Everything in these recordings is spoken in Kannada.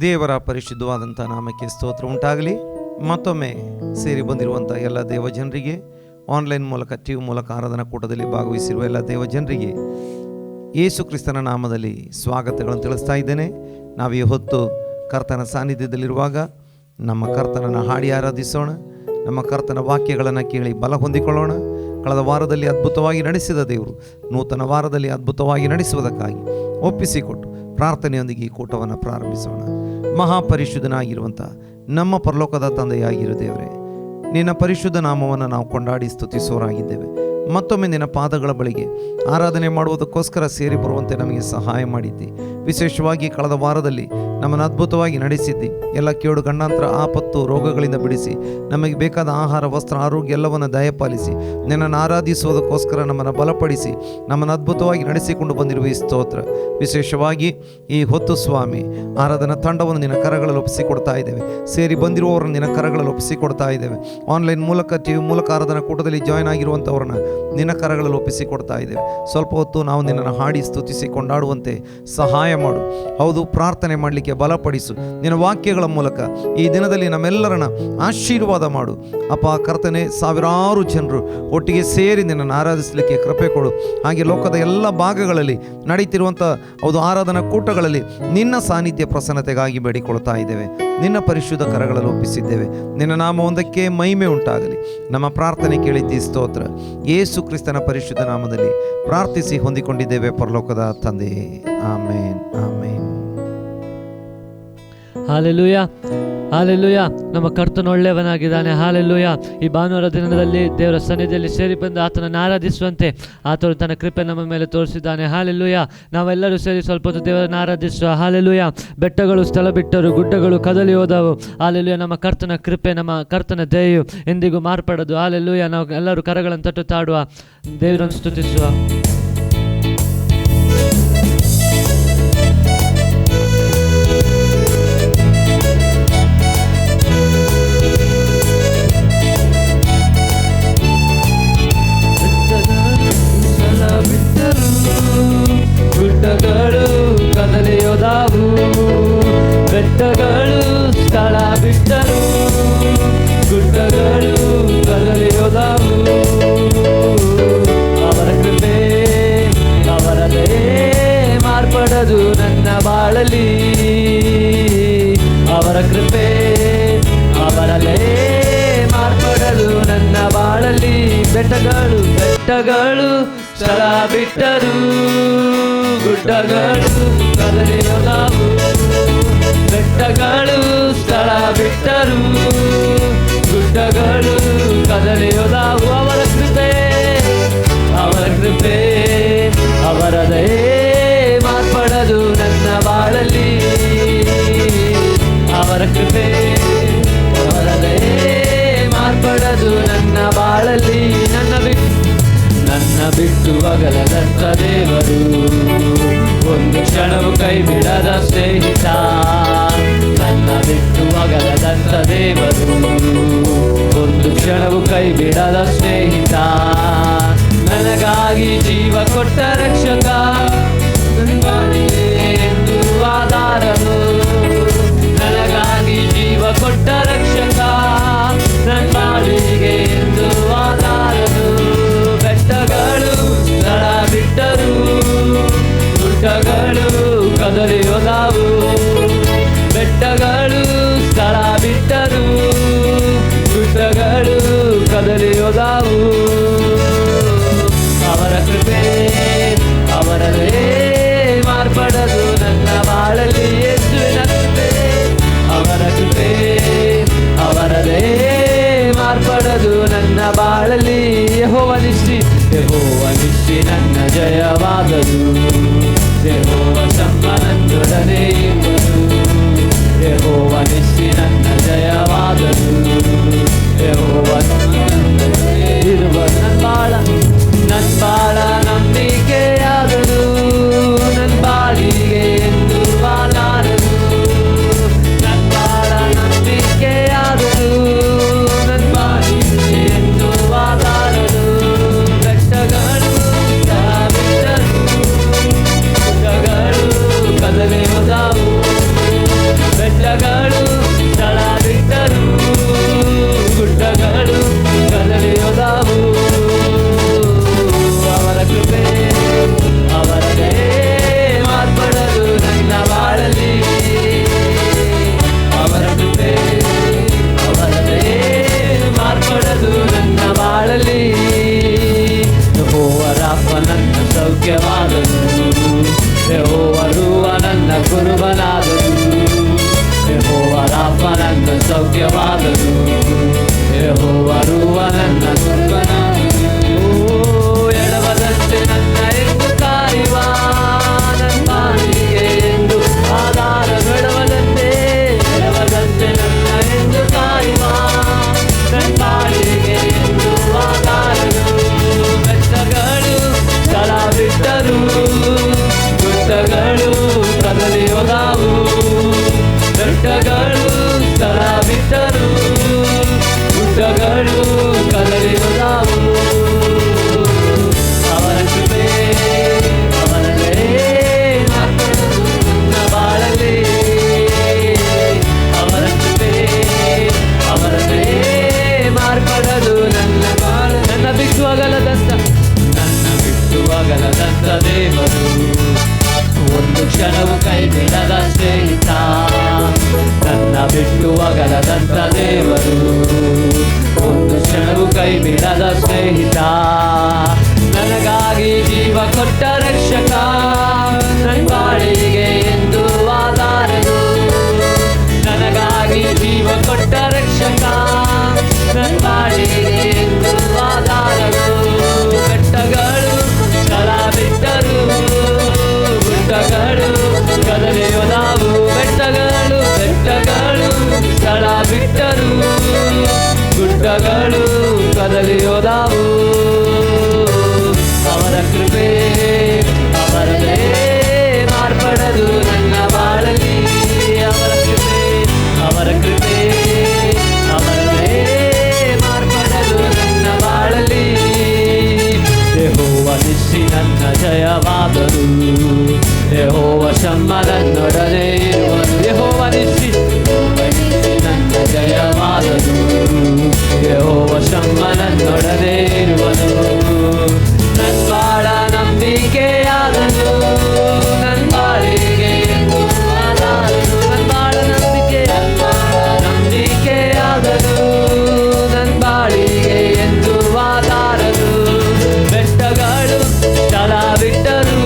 ದೇವರ ಪರಿಶುದ್ಧವಾದಂಥ ನಾಮಕ್ಕೆ ಸ್ತೋತ್ರ ಉಂಟಾಗಲಿ. ಮತ್ತೊಮ್ಮೆ ಸೇರಿ ಬಂದಿರುವಂಥ ಎಲ್ಲ ದೇವಜನರಿಗೆ, ಆನ್ಲೈನ್ ಮೂಲಕ ಟಿವಿ ಮೂಲಕ ಆರಾಧನಾ ಕೂಟದಲ್ಲಿ ಭಾಗವಹಿಸಿರುವ ಎಲ್ಲ ದೇವಜನರಿಗೆ ಯೇಸು ಕ್ರಿಸ್ತನ ನಾಮದಲ್ಲಿ ಸ್ವಾಗತಗಳನ್ನು ತಿಳಿಸ್ತಾ ಇದ್ದೇನೆ. ನಾವು ಈ ಹೊತ್ತು ಕರ್ತನ ಸಾನ್ನಿಧ್ಯದಲ್ಲಿರುವಾಗ ನಮ್ಮ ಕರ್ತನನ್ನು ಹಾಡಿ ಆರಾಧಿಸೋಣ. ನಮ್ಮ ಕರ್ತನ ವಾಕ್ಯಗಳನ್ನು ಕೇಳಿ ಬಲ ಹೊಂದಿಕೊಳ್ಳೋಣ. ಕಳೆದ ವಾರದಲ್ಲಿ ಅದ್ಭುತವಾಗಿ ನಡೆಸಿದ ದೇವರು ನೂತನ ವಾರದಲ್ಲಿ ಅದ್ಭುತವಾಗಿ ನಡೆಸುವುದಕ್ಕಾಗಿ ಒಪ್ಪಿಸಿಕೊಟ್ಟು ಪ್ರಾರ್ಥನೆಯೊಂದಿಗೆ ಈ ಕೂಟವನ್ನು ಪ್ರಾರಂಭಿಸೋಣ. ಮಹಾಪರಿಶುದ್ಧನಾಗಿರುವಂಥ ನಮ್ಮ ಪರಲೋಕದ ತಂದೆಯಾಗಿರು ದೇವರೇ, ನಿನ್ನ ಪರಿಶುದ್ಧ ನಾಮವನ್ನು ನಾವು ಕೊಂಡಾಡಿ ಸ್ತುತಿಸೋರಾಗಿದ್ದೇವೆ. ಮತ್ತೊಮ್ಮೆ ನಿನ್ನ ಪಾದಗಳ ಬಳಿಗೆ ಆರಾಧನೆ ಮಾಡುವುದಕ್ಕೋಸ್ಕರ ಸೇರಿ ಬರುವಂತೆ ನಮಗೆ ಸಹಾಯ ಮಾಡಿದ್ದಿ. ವಿಶೇಷವಾಗಿ ಕಳೆದ ವಾರದಲ್ಲಿ ನಮ್ಮನ್ನು ಅದ್ಭುತವಾಗಿ ನಡೆಸಿದ್ದಿ. ಎಲ್ಲ ಕೇಡು ಗಂಡಾಂತರ ಆಪತ್ತು ರೋಗಗಳಿಂದ ಬಿಡಿಸಿ ನಮಗೆ ಬೇಕಾದ ಆಹಾರ ವಸ್ತ್ರ ಆರೋಗ್ಯ ಎಲ್ಲವನ್ನು ದಯಪಾಲಿಸಿ ನಿನ್ನನ್ನು ಆರಾಧಿಸುವುದಕ್ಕೋಸ್ಕರ ನಮ್ಮನ್ನು ಬಲಪಡಿಸಿ ನಮ್ಮನ್ನು ಅದ್ಭುತವಾಗಿ ನಡೆಸಿಕೊಂಡು ಬಂದಿರುವ ಈ ಸ್ತೋತ್ರ. ವಿಶೇಷವಾಗಿ ಈ ಹೊತ್ತು ಸ್ವಾಮಿ ಆರಾಧನಾ ತಂಡವನ್ನು ನಿನ್ನ ಕರಗಳಲ್ಲಿ ಒಪ್ಪಿಸಿಕೊಡ್ತಾ ಇದ್ದೇವೆ. ಸೇರಿ ಬಂದಿರುವವರನ್ನು ನಿನ್ನ ಕರಗಳಲ್ಲಿ ಒಪ್ಪಿಸಿಕೊಡ್ತಾ ಇದ್ದೇವೆ. ಆನ್ಲೈನ್ ಮೂಲಕ ಟಿವಿ ಮೂಲಕ ಆರಾಧನಾ ಕೂಟದಲ್ಲಿ ಜಾಯ್ನ್ ಆಗಿರುವಂಥವ್ರನ್ನ ನಿನ್ನ ಕರಗಳಲ್ಲಿ ಒಪ್ಪಿಸಿಕೊಡ್ತಾ ಇದ್ದೇವೆ. ಸ್ವಲ್ಪ ಹೊತ್ತು ನಾವು ನಿನ್ನನ್ನು ಹಾಡಿ ಸ್ತುತಿಸಿ ಕೊಂಡಾಡುವಂತೆ ಸಹಾಯ ಮಾಡು. ಹೌದು, ಪ್ರಾರ್ಥನೆ ಮಾಡಲಿಕ್ಕೆ ಬಲಪಡಿಸು. ನಿನ್ನ ವಾಕ್ಯಗಳ ಮೂಲಕ ಈ ದಿನದಲ್ಲಿ ನಮ್ಮೆಲ್ಲರನ್ನ ಆಶೀರ್ವಾದ ಮಾಡು. ಅಪ್ಪ ಕರ್ತನೆ, ಸಾವಿರಾರು ಜನರು ಒಟ್ಟಿಗೆ ಸೇರಿ ನಿನ್ನನ್ನು ಆರಾಧಿಸಲಿಕ್ಕೆ ಕೃಪೆ ಕೊಡು. ಹಾಗೆ ಲೋಕದ ಎಲ್ಲ ಭಾಗಗಳಲ್ಲಿ ನಡೀತಿರುವಂಥ ಹೌದು ಆರಾಧನಾ ಕೂಟಗಳಲ್ಲಿ ನಿನ್ನ ಸಾನ್ನಿಧ್ಯ ಪ್ರಸನ್ನತೆಗಾಗಿ ಬೇಡಿಕೊಳ್ತಾ ಇದ್ದೇವೆ. ನಿನ್ನ ಪರಿಶುದ್ಧ ಕರಗಳಲ್ಲಿ ಒಪ್ಪಿಸಿದ್ದೇವೆ. ನಿನ್ನ ನಾಮ ಒಂದಕ್ಕೆ ಮಹಿಮೆ ಉಂಟಾಗಲಿ. ನಮ್ಮ ಪ್ರಾರ್ಥನೆ ಕೇಳಿದ್ದಿ ಸ್ತೋತ್ರ. ಯೇಸು ಕ್ರಿಸ್ತನ ಪರಿಶುದ್ಧ ನಾಮದಲ್ಲಿ ಪ್ರಾರ್ಥಿಸಿ ಹೊಂದಿಕೊಂಡಿದ್ದೇವೆ ಪರಲೋಕದ ತಂದೆಯೇ, ಆಮೇನ್, ಆಮೇನ್. Hallelujah, hallelujah. ನಮ್ಮ ಕರ್ತನು ಒಳ್ಳೆಯವನಾಗಿದ್ದಾನೆ. ಹಾಲೆಲೂಯ. ಈ ಭಾನುವಾರ ದಿನದಲ್ಲಿ ದೇವರ ಸನ್ನಿಧಿಯಲ್ಲಿ ಸೇರಿ ಬಂದು ಆತನನ್ನು ಆರಾಧಿಸುವಂತೆ ಆತನು ತನ್ನ ಕೃಪೆ ನಮ್ಮ ಮೇಲೆ ತೋರಿಸಿದ್ದಾನೆ. ಹಾಲೆಲೂಯ. ನಾವೆಲ್ಲರೂ ಸೇರಿ ಸ್ವಲ್ಪ ಹೊತ್ತು ದೇವರನ್ನು ಆರಾಧಿಸುವ. ಹಾಲೆಲೂಯ. ಬೆಟ್ಟಗಳು ಸ್ಥಳ ಬಿಟ್ಟರು, ಗುಡ್ಡಗಳು ಕದಲಿ ಹೋದವು. ಹಾಲೆಲೂಯ. ನಮ್ಮ ಕರ್ತನ ಕೃಪೆ, ನಮ್ಮ ಕರ್ತನ ದಯೆಯು ಎಂದಿಗೂ ಮಾರ್ಪಡದು. ಹಾಲೆಲೂಯ. ನಾವು ಎಲ್ಲರೂ ಕರಗಳನ್ನು ತಟ್ಟುತ್ತಾಡುವ, ದೇವರನ್ನು ಸ್ತುತಿಸುವ. ಗುಡ್ಡಗಳು ಕದಲಿಯೋದಾವು, ಬೆಟ್ಟಗಳು ಸ್ಥಳ ಬಿಟ್ಟರು, ಗುಡ್ಡಗಳು ಕದಲಿಯೋದಾವು. ಅವರ ಕೃಪೆ ಅವರದೇ ಮಾರ್ಪಡದು ನನ್ನ ಬಾಳಲಿ. ಅವರ ಕೃಪೆ ಅವರಲ್ಲೇ ಮಾರ್ಪಡದು ನನ್ನ ಬಾಳಲಿ. ಬೆಟ್ಟಗಳು ಬೆಟ್ಟಗಳು ಸ್ಥಳ ಬಿಟ್ಟರು, ಗುಡ್ಡಗಳು ಕದಲಿಯೋದಾವು, ಬೆಟ್ಟಗಳು ಸ್ಥಳ ಬಿಟ್ಟರು, ಗುಡ್ಡಗಳು ಕದಲಿಯೋದಾವು. ಅವರ ಕೃಪೆ ಅವರದೇ ಮಾರ್ಪಡದು ನನ್ನ ಬಾಳಲಿ. ಅವರ ಕೃಪೆ ಅವರದೇ ಮಾರ್ಪಡದು ನನ್ನ ಬಾಳಲಿ. ನನ್ನ ಬಿಟ್ಟು ಅಗಲದಂತ ದೇವರು, ಒಂದು ಕ್ಷಣವು ಕೈ ಬಿಡದ ಸ್ನೇಹಿತ. ನನ್ನ ಬಿಟ್ಟು ಅಗಲದಂತ ದೇವರು, ಒಂದು ಕ್ಷಣವು ಕೈ ಬಿಡದ ಸ್ನೇಹಿತ. ನನಗಾಗಿ ಜೀವ ಕೊಟ್ಟ ರಕ್ಷಕ, ಎಂದು ಆಧಾರನು. ನನಗಾಗಿ ಜೀವ ಕೊಟ್ಟ ರಕ್ಷಕ, ನನ್ನ ಬಾಳಿಗೆ ಎಂದು ಆಧಾರನು. ಬೆಟ್ಟಗಳು ಸ್ಥಳ ಬಿಟ್ಟರು, ಗುಡ್ಡಗಳು ಕದಲಿಯೋದಾವು, ಬೆಟ್ಟಗಳು ಸ್ಥಳ ಬಿಟ್ಟರು, ಗುಡ್ಡಗಳು ಕದಲಿಯೋದಾವು. ಅವರ ಕೃಪೆ ಅವರದೇ ಮಾರ್ಪಡದು ನನ್ನ ಬಾಳಲಿ. ಯೇಸುವಿನ ಕೃಪೆ ಅವರ ಕೃಪೆ ಅವರದೇ ಮಾರ್ಪಡದು ನನ್ನ ಬಾಳಲಿ. ಯೆಹೋವ ನಿಸ್ಸಿ ನನ್ನ ಜಯವಾದದು, ಯೆಹೋವ ಸಂಬಂಧೊಡನೆ ಇರುವುದು. ಯೆಹೋವ ನಿಸ್ಸಿ ನನ್ನ ಜಯವಾದದು, ಯೆಹೋವ ಸಂಬಂಧೊಡನೆ ಇರುವುದು. ಕ್ಷಣವು ಕೈ ಬಿಡದ ಸ್ನೇಹಿತ, ನನ್ನ ಬಿಟ್ಟು ಅಗಲದಂತ ದೇವರು, ಒಂದು ಕ್ಷಣವು ಕೈ ಬಿಡದ ಸ್ನೇಹಿತ. ನನಗಾಗಿ ಜೀವ ಕೊಟ್ಟ ರಕ್ಷಕ, ನನ್ನ ಬಾಳಿಗೆ ಎಂದು ಆಧಾರನು. ನನಗಾಗಿ ಜೀವ ಕೊಟ್ಟ ರಕ್ಷಕ, ನನ್ನ ಬಾಳಿಗೆ ಎಂದು ಆಧಾರನು. ಬೆಟ್ಟಗಳು ಸ್ಥಳ ಬಿಟ್ಟರು, ಗುಡ್ಡಗಳು ಕದಲಿಯೋದಾವು. ಬೆಟ್ಟಗಳು ಸ್ಥಳ ಬಿಟ್ಟರು, ಗುಡ್ಡಗಳು ಕದಲಿಯೋದಾವು. ಅವರ ಕೃಪೆ ಅವರದೇ ಮಾರ್ಪಡದು ನನ್ನ ಬಾಳಲಿ. ಅವರ ಕೃಪೆ ಅವರದೇ ಮಾರ್ಪಡದು ನನ್ನ ಬಾಳಲಿ. ಯೆಹೋವ ನಿಸ್ಸಿ ನನ್ನ ಜಯವಾದರು, ಯೆಹೋವ ಶಮ್ಮ ನನ್ನೊಡನೆ ಇರುವನು. ಯೆಹೋವ ನಿಸ್ಸಿ ನನ್ನ ಜಯವಾದರು, ಯೆಹೋವ ಶಮ್ಮ ನನ್ನೊಡನೆ ಇರುವನು. ನನ್ನ ಬಾಳ ನಂಬಿಕೆಯಾದನು, ನನ್ನ ಬಾಳಿಗೆ ಎಂದು ಆಧಾರನು. ನನ್ನ ಬಾಳ ನಂಬಿಕೆಯಾದನು, ನನ್ನ ಬಾಳಿಗೆ ಎಂದು ಆಧಾರನು. ಬೆಟ್ಟಗಳು ಸ್ಥಳ ಬಿಟ್ಟರು,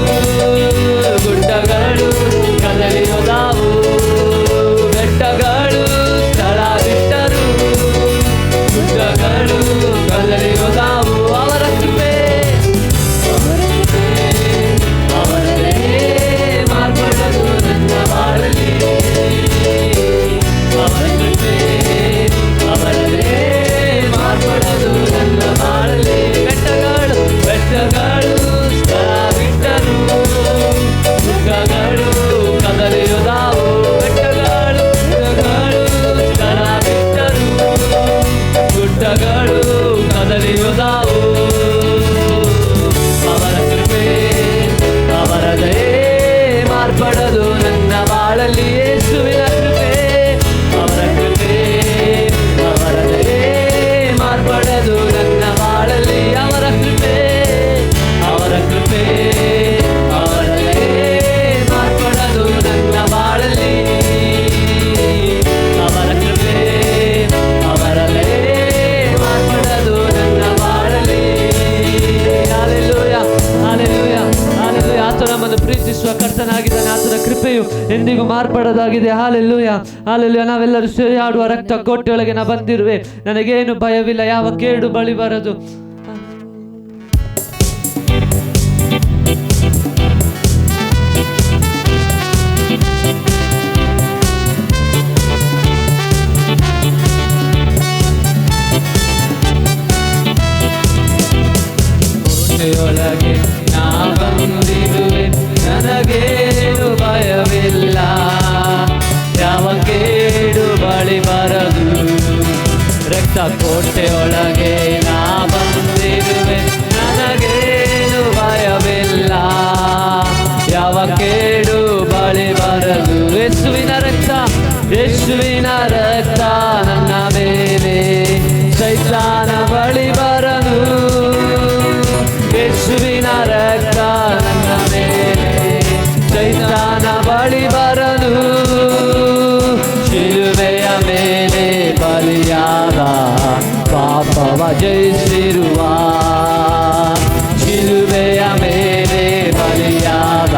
ಗುಡ್ಡಗಳು ಕದಲಿಯೋದಾವು. ಬೆಟ್ಟಗಳು ಸ್ಥಳ ಬಿಟ್ಟರು, ಗುಡ್ಡಗಳು ಕದಲಿಯೋದಾವು. ಅವರ ಕೃಪೆ ಅವರದೇ ಮಾರ್ಪಡದು ನನ್ನ ಬಾಳಲಿ. ಅವರ ಕೃಪೆ ಅವರದೇ ಮಾರ್ಪಡದು ನನ್ನ ಬಾಳಲಿ. ಬೆಟ್ಟಗಳು ಸ್ಥಳ ಬಿಟ್ಟರು, ಗುಡ್ಡಗಳು ಕದಲಿಯೋದಾವು. ಬೆಟ್ಟಗಳು ಸ್ಥಳ ಬಿಟ್ಟರು, ಗುಡ್ಡಗಳು ಕದಲಿಯೋದಾವು. ಅವರ ಕೃಪೆ ಅವರದೇ ಮಾರ್ಪಡದು ನನ್ನ ಬಾಳಲಿ. ಯೇಸುವಿನ ಕೃಪೆ ಅವರದೇ ಮಾರ್ಪಡದು ನನ್ನ ಬಾಳಲಿ. ಅವರ ಕೃಪೆ ಅವರದೇ ಮಾರ್ಪಡದು ನನ್ನ ಬಾಳಲಿ. ಅವರ ಕೃಪೆ ಅವರದೇ ಮಾರ್ಪಡದು ನನ್ನ ಬಾಳಲಿ. Hallelujah, hallelujah, hallelujah. ಆತ ನಮ್ಮನ್ನು ಪ್ರೀತಿಸುವ ಕರ್ತನಾಗಿದ್ದಾನೆ. ಆತನ ಕೃಪೆಯು ಎಂದಿಗೂ ಮಾರ್ಪಡದಾಗಿದೆ. Hallelujah, hallelujah. ನಾವೆಲ್ಲರೂ ಸೇರಿ ಆಡುವ ರಕ್ತ ಕೋಟೆಯೊಳಗೆ ನಾ ಬಂದಿರುವೆ, ನನಗೇನು ಭಯವಿಲ್ಲ, ಯಾವ ಕೇಡು ಬಳಿ ಬರದು. ಕೋಟೆಯೊಳಗೆ ನಾ ಬಂದಿರುವೆ, ನನಗೇನು ಭಯವಿಲ್ಲ, ಯಾವ ಕೇಡು ಬಳಿ ಬರದು. ರಕ್ತ ಕೋಟೆಯೊಳಗೆ ನಾ ಬಂದಿರುವೆ, ನನಗೇನು ಭಯವಿಲ್ಲ, ಯಾವ ಕೇಡು ಬಳಿ ಬರದು. ಯೇಸುವಿನ ರಕ್ತ ನನ್ನ ಮೇಲೆ, ಸೈತಾನ ಬಳಿ ಬರದು. ಯೇಸುವಿನ ರಕ್ತ ನನ್ನ ಮೇಲೆ, ಸೈತಾನ ಬಳಿ ಬರದು. ಶಿಲುಬೆಯ ಮೇಲೆ ಬಲಿಯಾದ ಪಾಪವ ಜಯಿಸಿರುವ, ಶಿಲುಬೆಯ ಮೇಲೆ ಬಲಿಯಾದ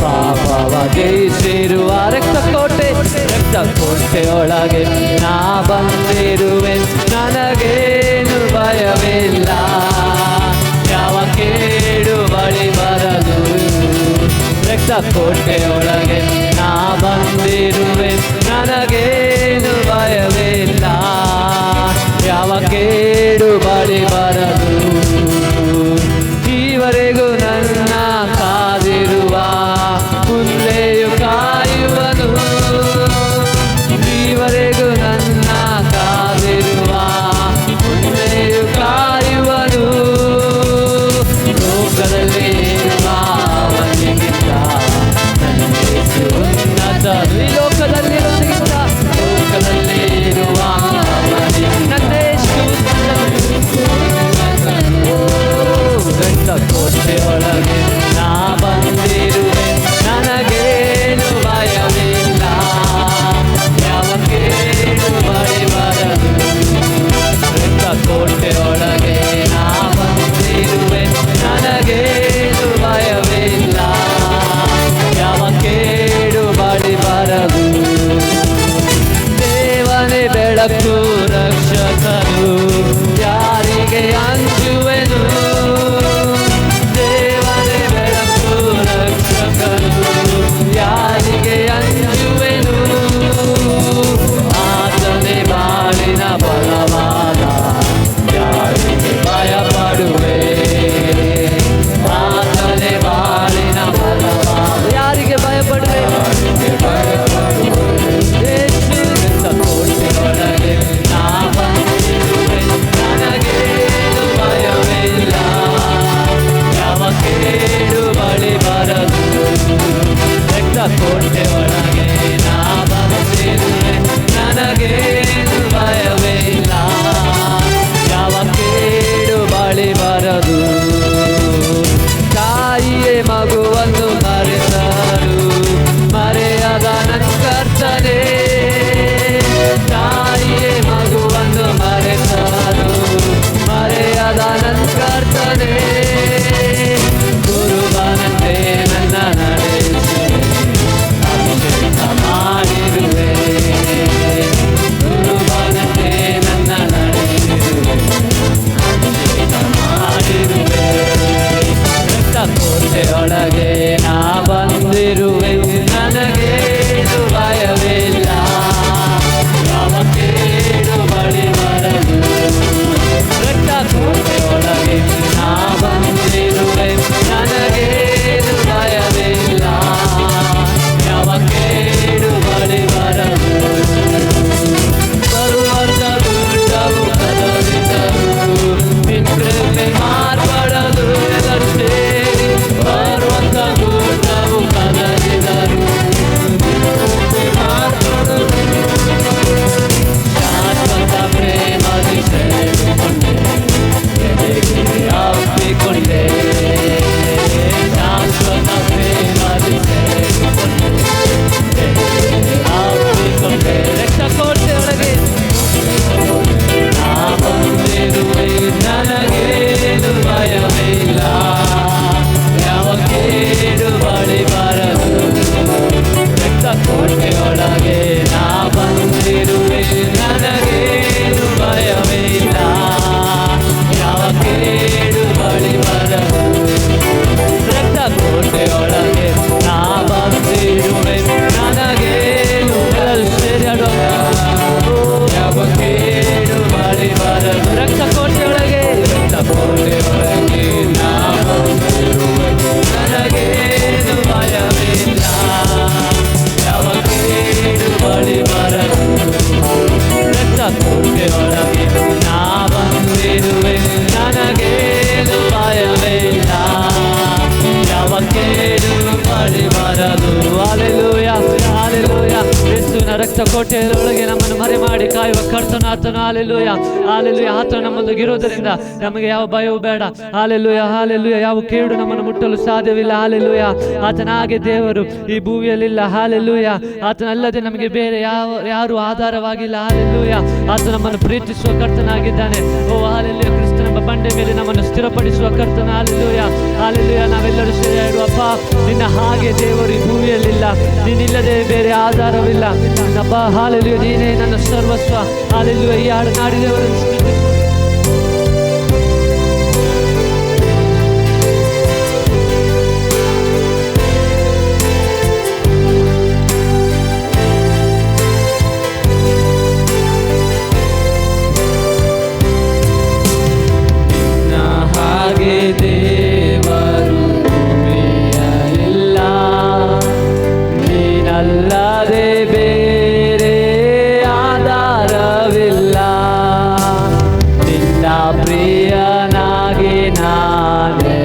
ಪಾಪವ ಜಯಿಸಿರುವ ರಕ್ತ ಕೋಟೆಯೊಳಗೆ ನಾ ಬಂದಿರುವೆ, ನನಗೇನು ಭಯವಿಲ್ಲ, ಯಾವ ಕೇಡು ಬಳಿ ಬರದು. ರಕ್ತ ಕೋಟೆಯೊಳಗೆ ನಾ ಬಂದಿರುವೆ, ನನಗೇನು ಭಯವಿಲ್ಲ, ಯಾವ ಕೇಡು ಬಳಿ ಬರದು. ಈವರೆಗೂ ನನ್ನ ಕಾದಿರುವ ಮುಂದೆಯು ಕಾಯುವನು, ಈವರೆಗೂ ನನ್ನ ಕಾದಿರುವ ಮುಂದೆಯು ಕಾಯುವನು. ಲೋಕದಲ್ಲಿ ಅವನಿಗಿಂತ ನನಗೆ ಉನ್ನತ, ಈ ಲೋಕದಲ್ಲಿರುವುದಕ್ಕಿಂತ ಲೋಕದಲ್ಲಿ ಇರುವ ಅವನಿಗೆ ನನ್ನೇ ರಕ್ತ ಕೋಟೆಯೊಳಗೆ ನಮ್ಮನ್ನು ಮರೆ ಮಾಡಿ ಕಾಯುವ ಕರ್ತನು ಆತನು. Hallelujah, hallelujah. ಆತನು ನಮ್ಮೊಂದಿಗಿರುವುದರಿಂದ ನಮಗೆ ಯಾವ ಭಯವೂ ಬೇಡ. Hallelujah, hallelujah. ಯಾವ ಕೇಡು ನಮ್ಮನ್ನು ಮುಟ್ಟಲು ಸಾಧ್ಯವಿಲ್ಲ. ಹಾಲೆಲೂಯ. ಆತನ ಹಾಗೆ ದೇವರು ಈ ಭೂಮಿಯಲ್ಲಿಲ್ಲ. ಹಾಲೆಲೂಯ. ಆತನಲ್ಲದೆ ನಮಗೆ ಬೇರೆ ಯಾರು ಆಧಾರವಾಗಿಲ್ಲ. ಹಾಲೆಲೂಯ. ಆತ ನಮ್ಮನ್ನು ಪ್ರೀತಿಸುವ ಕರ್ತನಾಗಿದ್ದಾನೆ. ಓ ಹಾಲೆಲೂಯ. ಕ್ರಿಸ್ತನ ಬಂಡೆ ಮೇಲೆ ನಮ್ಮನ್ನು ಸ್ಥಿರಪಡಿಸುವ ಕರ್ತನ. Hallelujah, hallelujah. ನಾವೆಲ್ಲರೂ ಸೇರಿ ಹೇಳುವಪ್ಪ, ನಿನ್ನ ಹಾಗೆ ದೇವರು ಈ ಭೂಮಿಯಲ್ಲಿಲ್ಲ. ನೀನಿಲ್ಲದೆ ಬೇರೆ ಆಧಾರವಿಲ್ಲ. ನಪ್ಪ ಹಾಲೆಲೂಯ, ನೀನೇ ನನ್ನ ಸರ್ವಸ್ವ. ಹಾಲೆಲೂಯ. ಈ ಹಾಡು ನಾಡಿದವರನ್ನು ದೇವರು ಭೂಮಿಯಲ್ಲಿಲ್ಲ. ನೀನಲ್ಲದೆ ಬೇರೆ ಆಧಾರವಿಲ್ಲ. ನಿನ್ನ ಪ್ರಿಯನಾಗಿ ನಾನೆಲೆಗೊಳ್ಳುವೆ.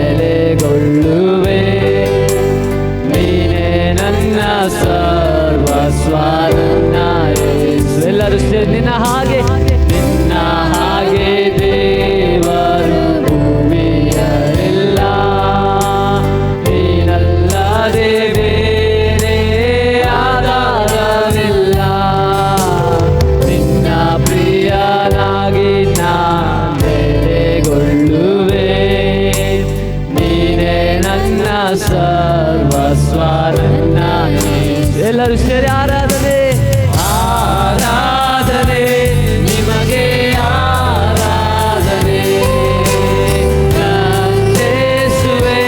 ನೀನೇ ನನ್ನ ಸರ್ವಸ್ವ, ನನ್ನ ಯೇಸು. ಎಲ್ಲರೂ ಸೇರಿ ನಿನ್ನ ಹಾಗೆ, ನಿನ್ನ ಹಾಗೆ ದೇವರು ಭೂಮಿಯಲ್ಲಿಲ್ಲ. ನೀನಲ್ಲದೆ ಬೇರೆ ಆಧಾರವಿಲ್ಲ. ನಿನ್ನ ಪ್ರಿಯನಾಗಿ ನಾನೆಲೆಗೊಳ್ಳುವೆ. ನೀನೇ ನನ್ನ ಸರ್ವಸ್ವ, ನನ್ನ ಯೇಸು. ಎಲ್ಲರೂ ಸೇರಿ ಆರಾಧನೆ, ಆರಾಧನೆ ನಿಮಗೆ, ಆರಾಧನೆ ಯೇಸುವೇ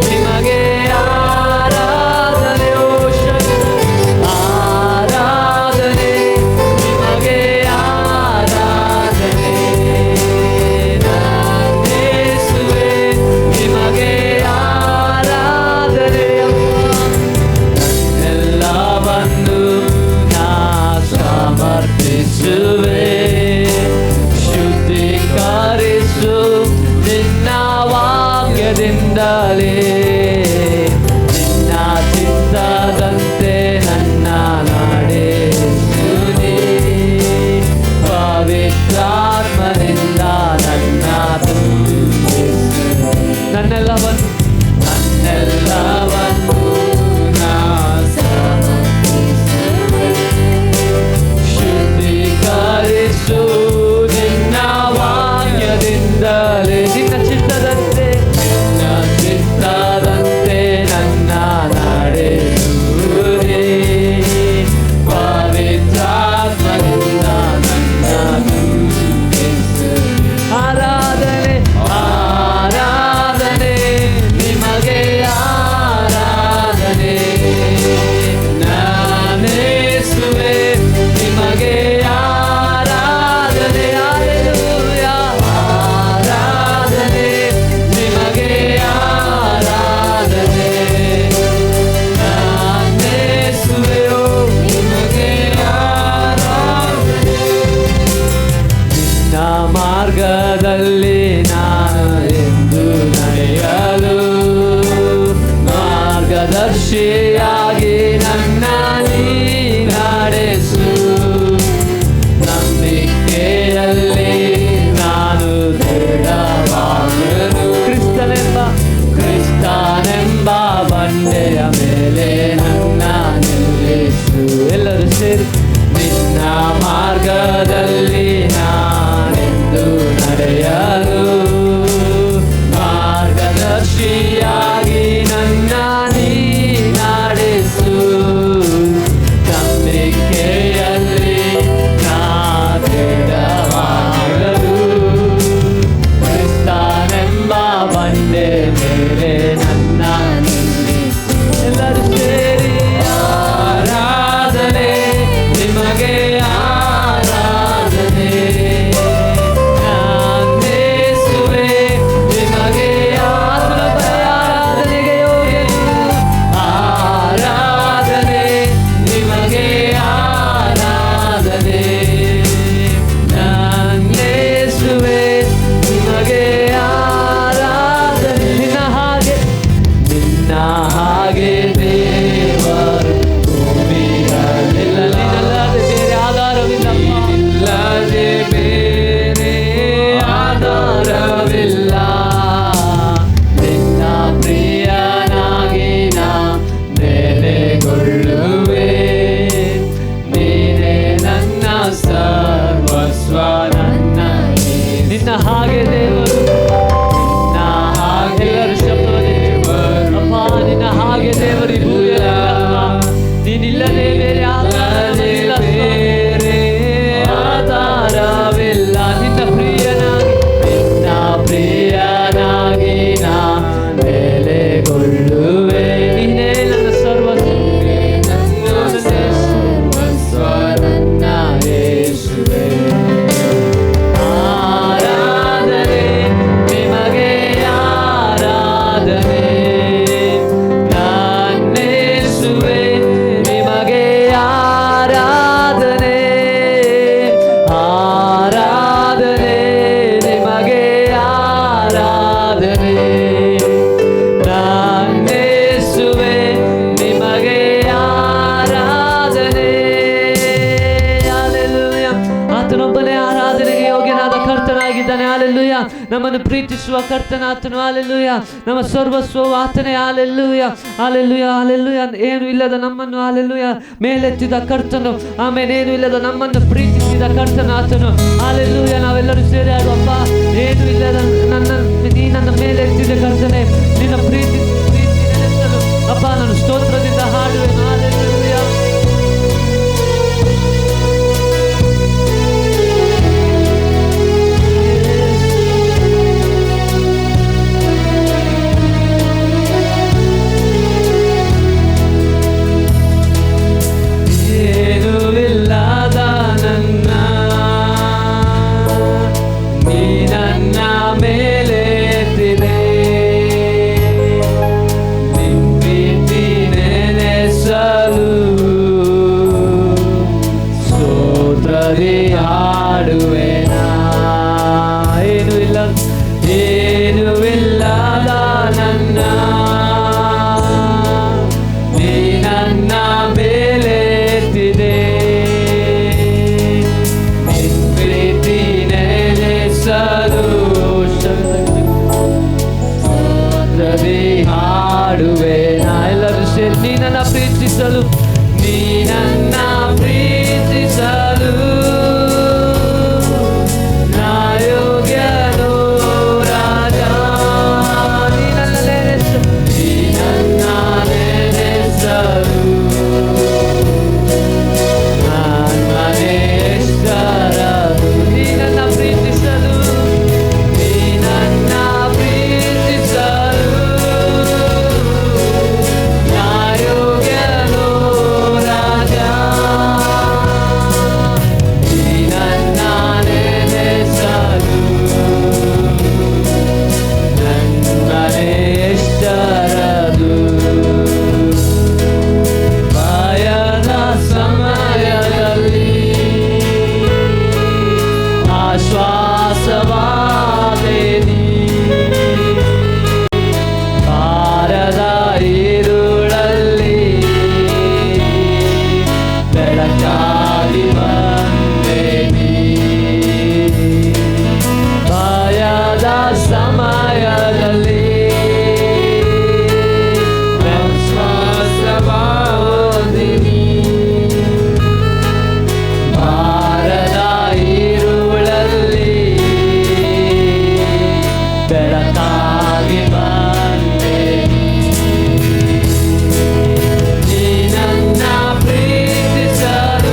ನಿಮಗೆ, ಆರಾಧನೆ. ಓ ಆರಾಧನೆ ನಿಮಗೆ, ಆರಾಧನೆ ಯೇಸುವೇ ನಿಮಗೆ, ಆರಾಧನೆ. ಎಲ್ಲವನ್ನು ನಮ್ಮನ್ನು ಪ್ರೀತಿಸುವ ಕರ್ತನಾತನು, ಹಾಲೆಲೂಯ, ನಮ್ಮ ಸರ್ವಸ್ವವು ಆತನೇ, ಹಾಲೆಲೂಯ, ಹಾಲೆಲೂಯ, ಹಾಲೆಲೂಯ. ಏನು ಇಲ್ಲದ ನಮ್ಮನ್ನು, ಹಾಲೆಲೂಯ, ಮೇಲೆತ್ತಿದ ಕರ್ತನು, ಆಮೇಲೆ ಏನು ಇಲ್ಲದ ನಮ್ಮನ್ನು ಪ್ರೀತಿಸಿದ ಕರ್ತನಾತನು, ಹಾಲೆಲೂಯ. ನಾವೆಲ್ಲರೂ ಸೇರಿ ಆಡುವಪ್ಪ, ಏನು ಇಲ್ಲದ ನೀ ನನ್ನ ಮೇಲೆತ್ತಿದ ಕರ್ತನೆ, ನಿನ್ನ ಪ್ರೀತಿ ನೆನೆಸಲು ಅಪ್ಪ ನಾನು ಸ್ತೋತ್ರದಿಂದ ಹಾಡುವೆನು, ಹಾಲೆಲೂಯ. ಎಲ್ಲರೂ ಸೇರಿ ನೀ ನನ್ನ ಪ್ರೀತಿಸಲು, ನೀ ನನ್ನ ಪ್ರೀತಿಸಲು ನಾ ಯೋಗ್ಯನು ರಾಜ, ನೀ ನನ್ನ ನೆನೆಸಲು, ನೀ ನನ್ನ ನೆನೆಸಲು ನನ್ನ ಎಷ್ಟರದು, ನೀ ನನ್ನ ಪ್ರೀತಿಸಲು, ನೀ ನನ್ನ ಪ್ರೀತಿಸಲು ಪ್ರೀತಿಸಲು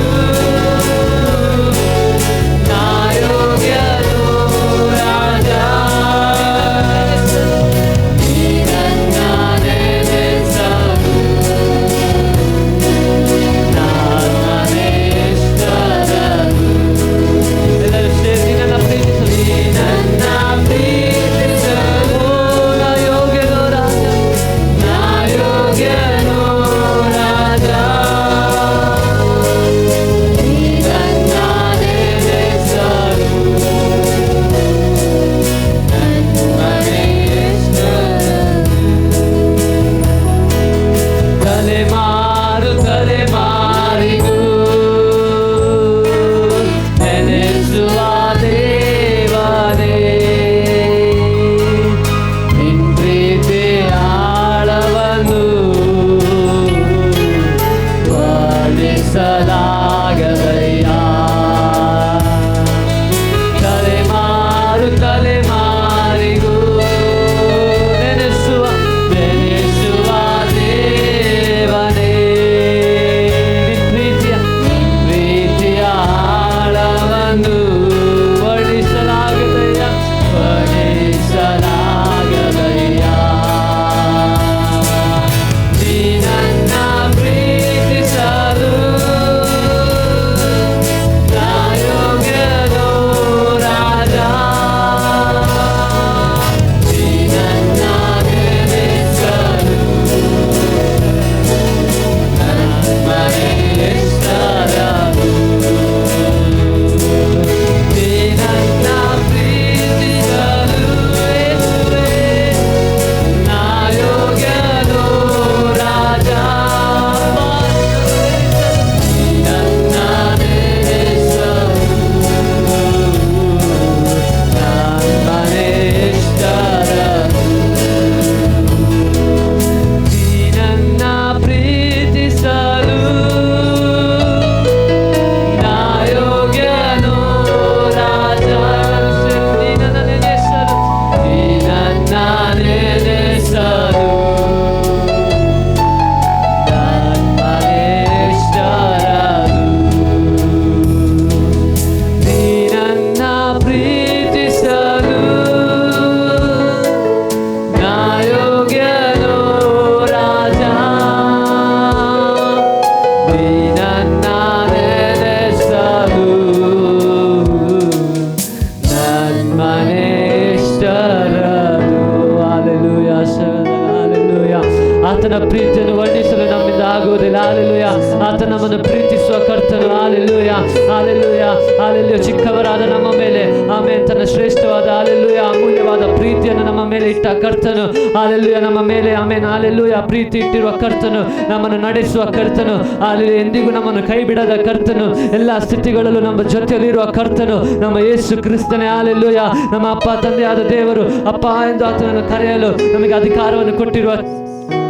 ಹಾಲೆಲೂಯ ಹಾಲೆಲೂಯ ಹಾಲೆಲೂಯ. ಚಿಕ್ಕವರಾದ ನಮ್ಮ ಮೇಲೆ ಆಮೇಲೆ ತನ್ನ ಶ್ರೇಷ್ಠವಾದ ಹಾಲೆಲೂಯ ಅಮೂಲ್ಯವಾದ ಪ್ರೀತಿಯನ್ನು ನಮ್ಮ ಮೇಲೆ ಇಟ್ಟ ಕರ್ತನು, ಹಾಲೆಲೂಯ ನಮ್ಮ ಮೇಲೆ ಆಮೇಲೆ ಹಾಲೆಲೂಯ ಪ್ರೀತಿ ಇಟ್ಟಿರುವ ಕರ್ತನು, ನಮ್ಮನ್ನು ನಡೆಸುವ ಕರ್ತನು, ಹಾಲೆಲೂಯ ಎಂದಿಗೂ ನಮ್ಮನ್ನು ಕೈ ಬಿಡದ ಕರ್ತನು, ಎಲ್ಲ ಸ್ಥಿತಿಗಳಲ್ಲೂ ನಮ್ಮ ಜೊತೆಯಲ್ಲಿರುವ ಕರ್ತನು ನಮ್ಮ ಯೇಸು ಕ್ರಿಸ್ತನೇ. ಹಾಲೆಲೂಯ ನಮ್ಮ ಅಪ್ಪ ತಂದೆಯಾದ ದೇವರು ಅಪ್ಪ ಎಂದು ಆತನನ್ನು ಕರೆಯಲು ನಮಗೆ ಅಧಿಕಾರವನ್ನು ಕೊಟ್ಟಿರುವ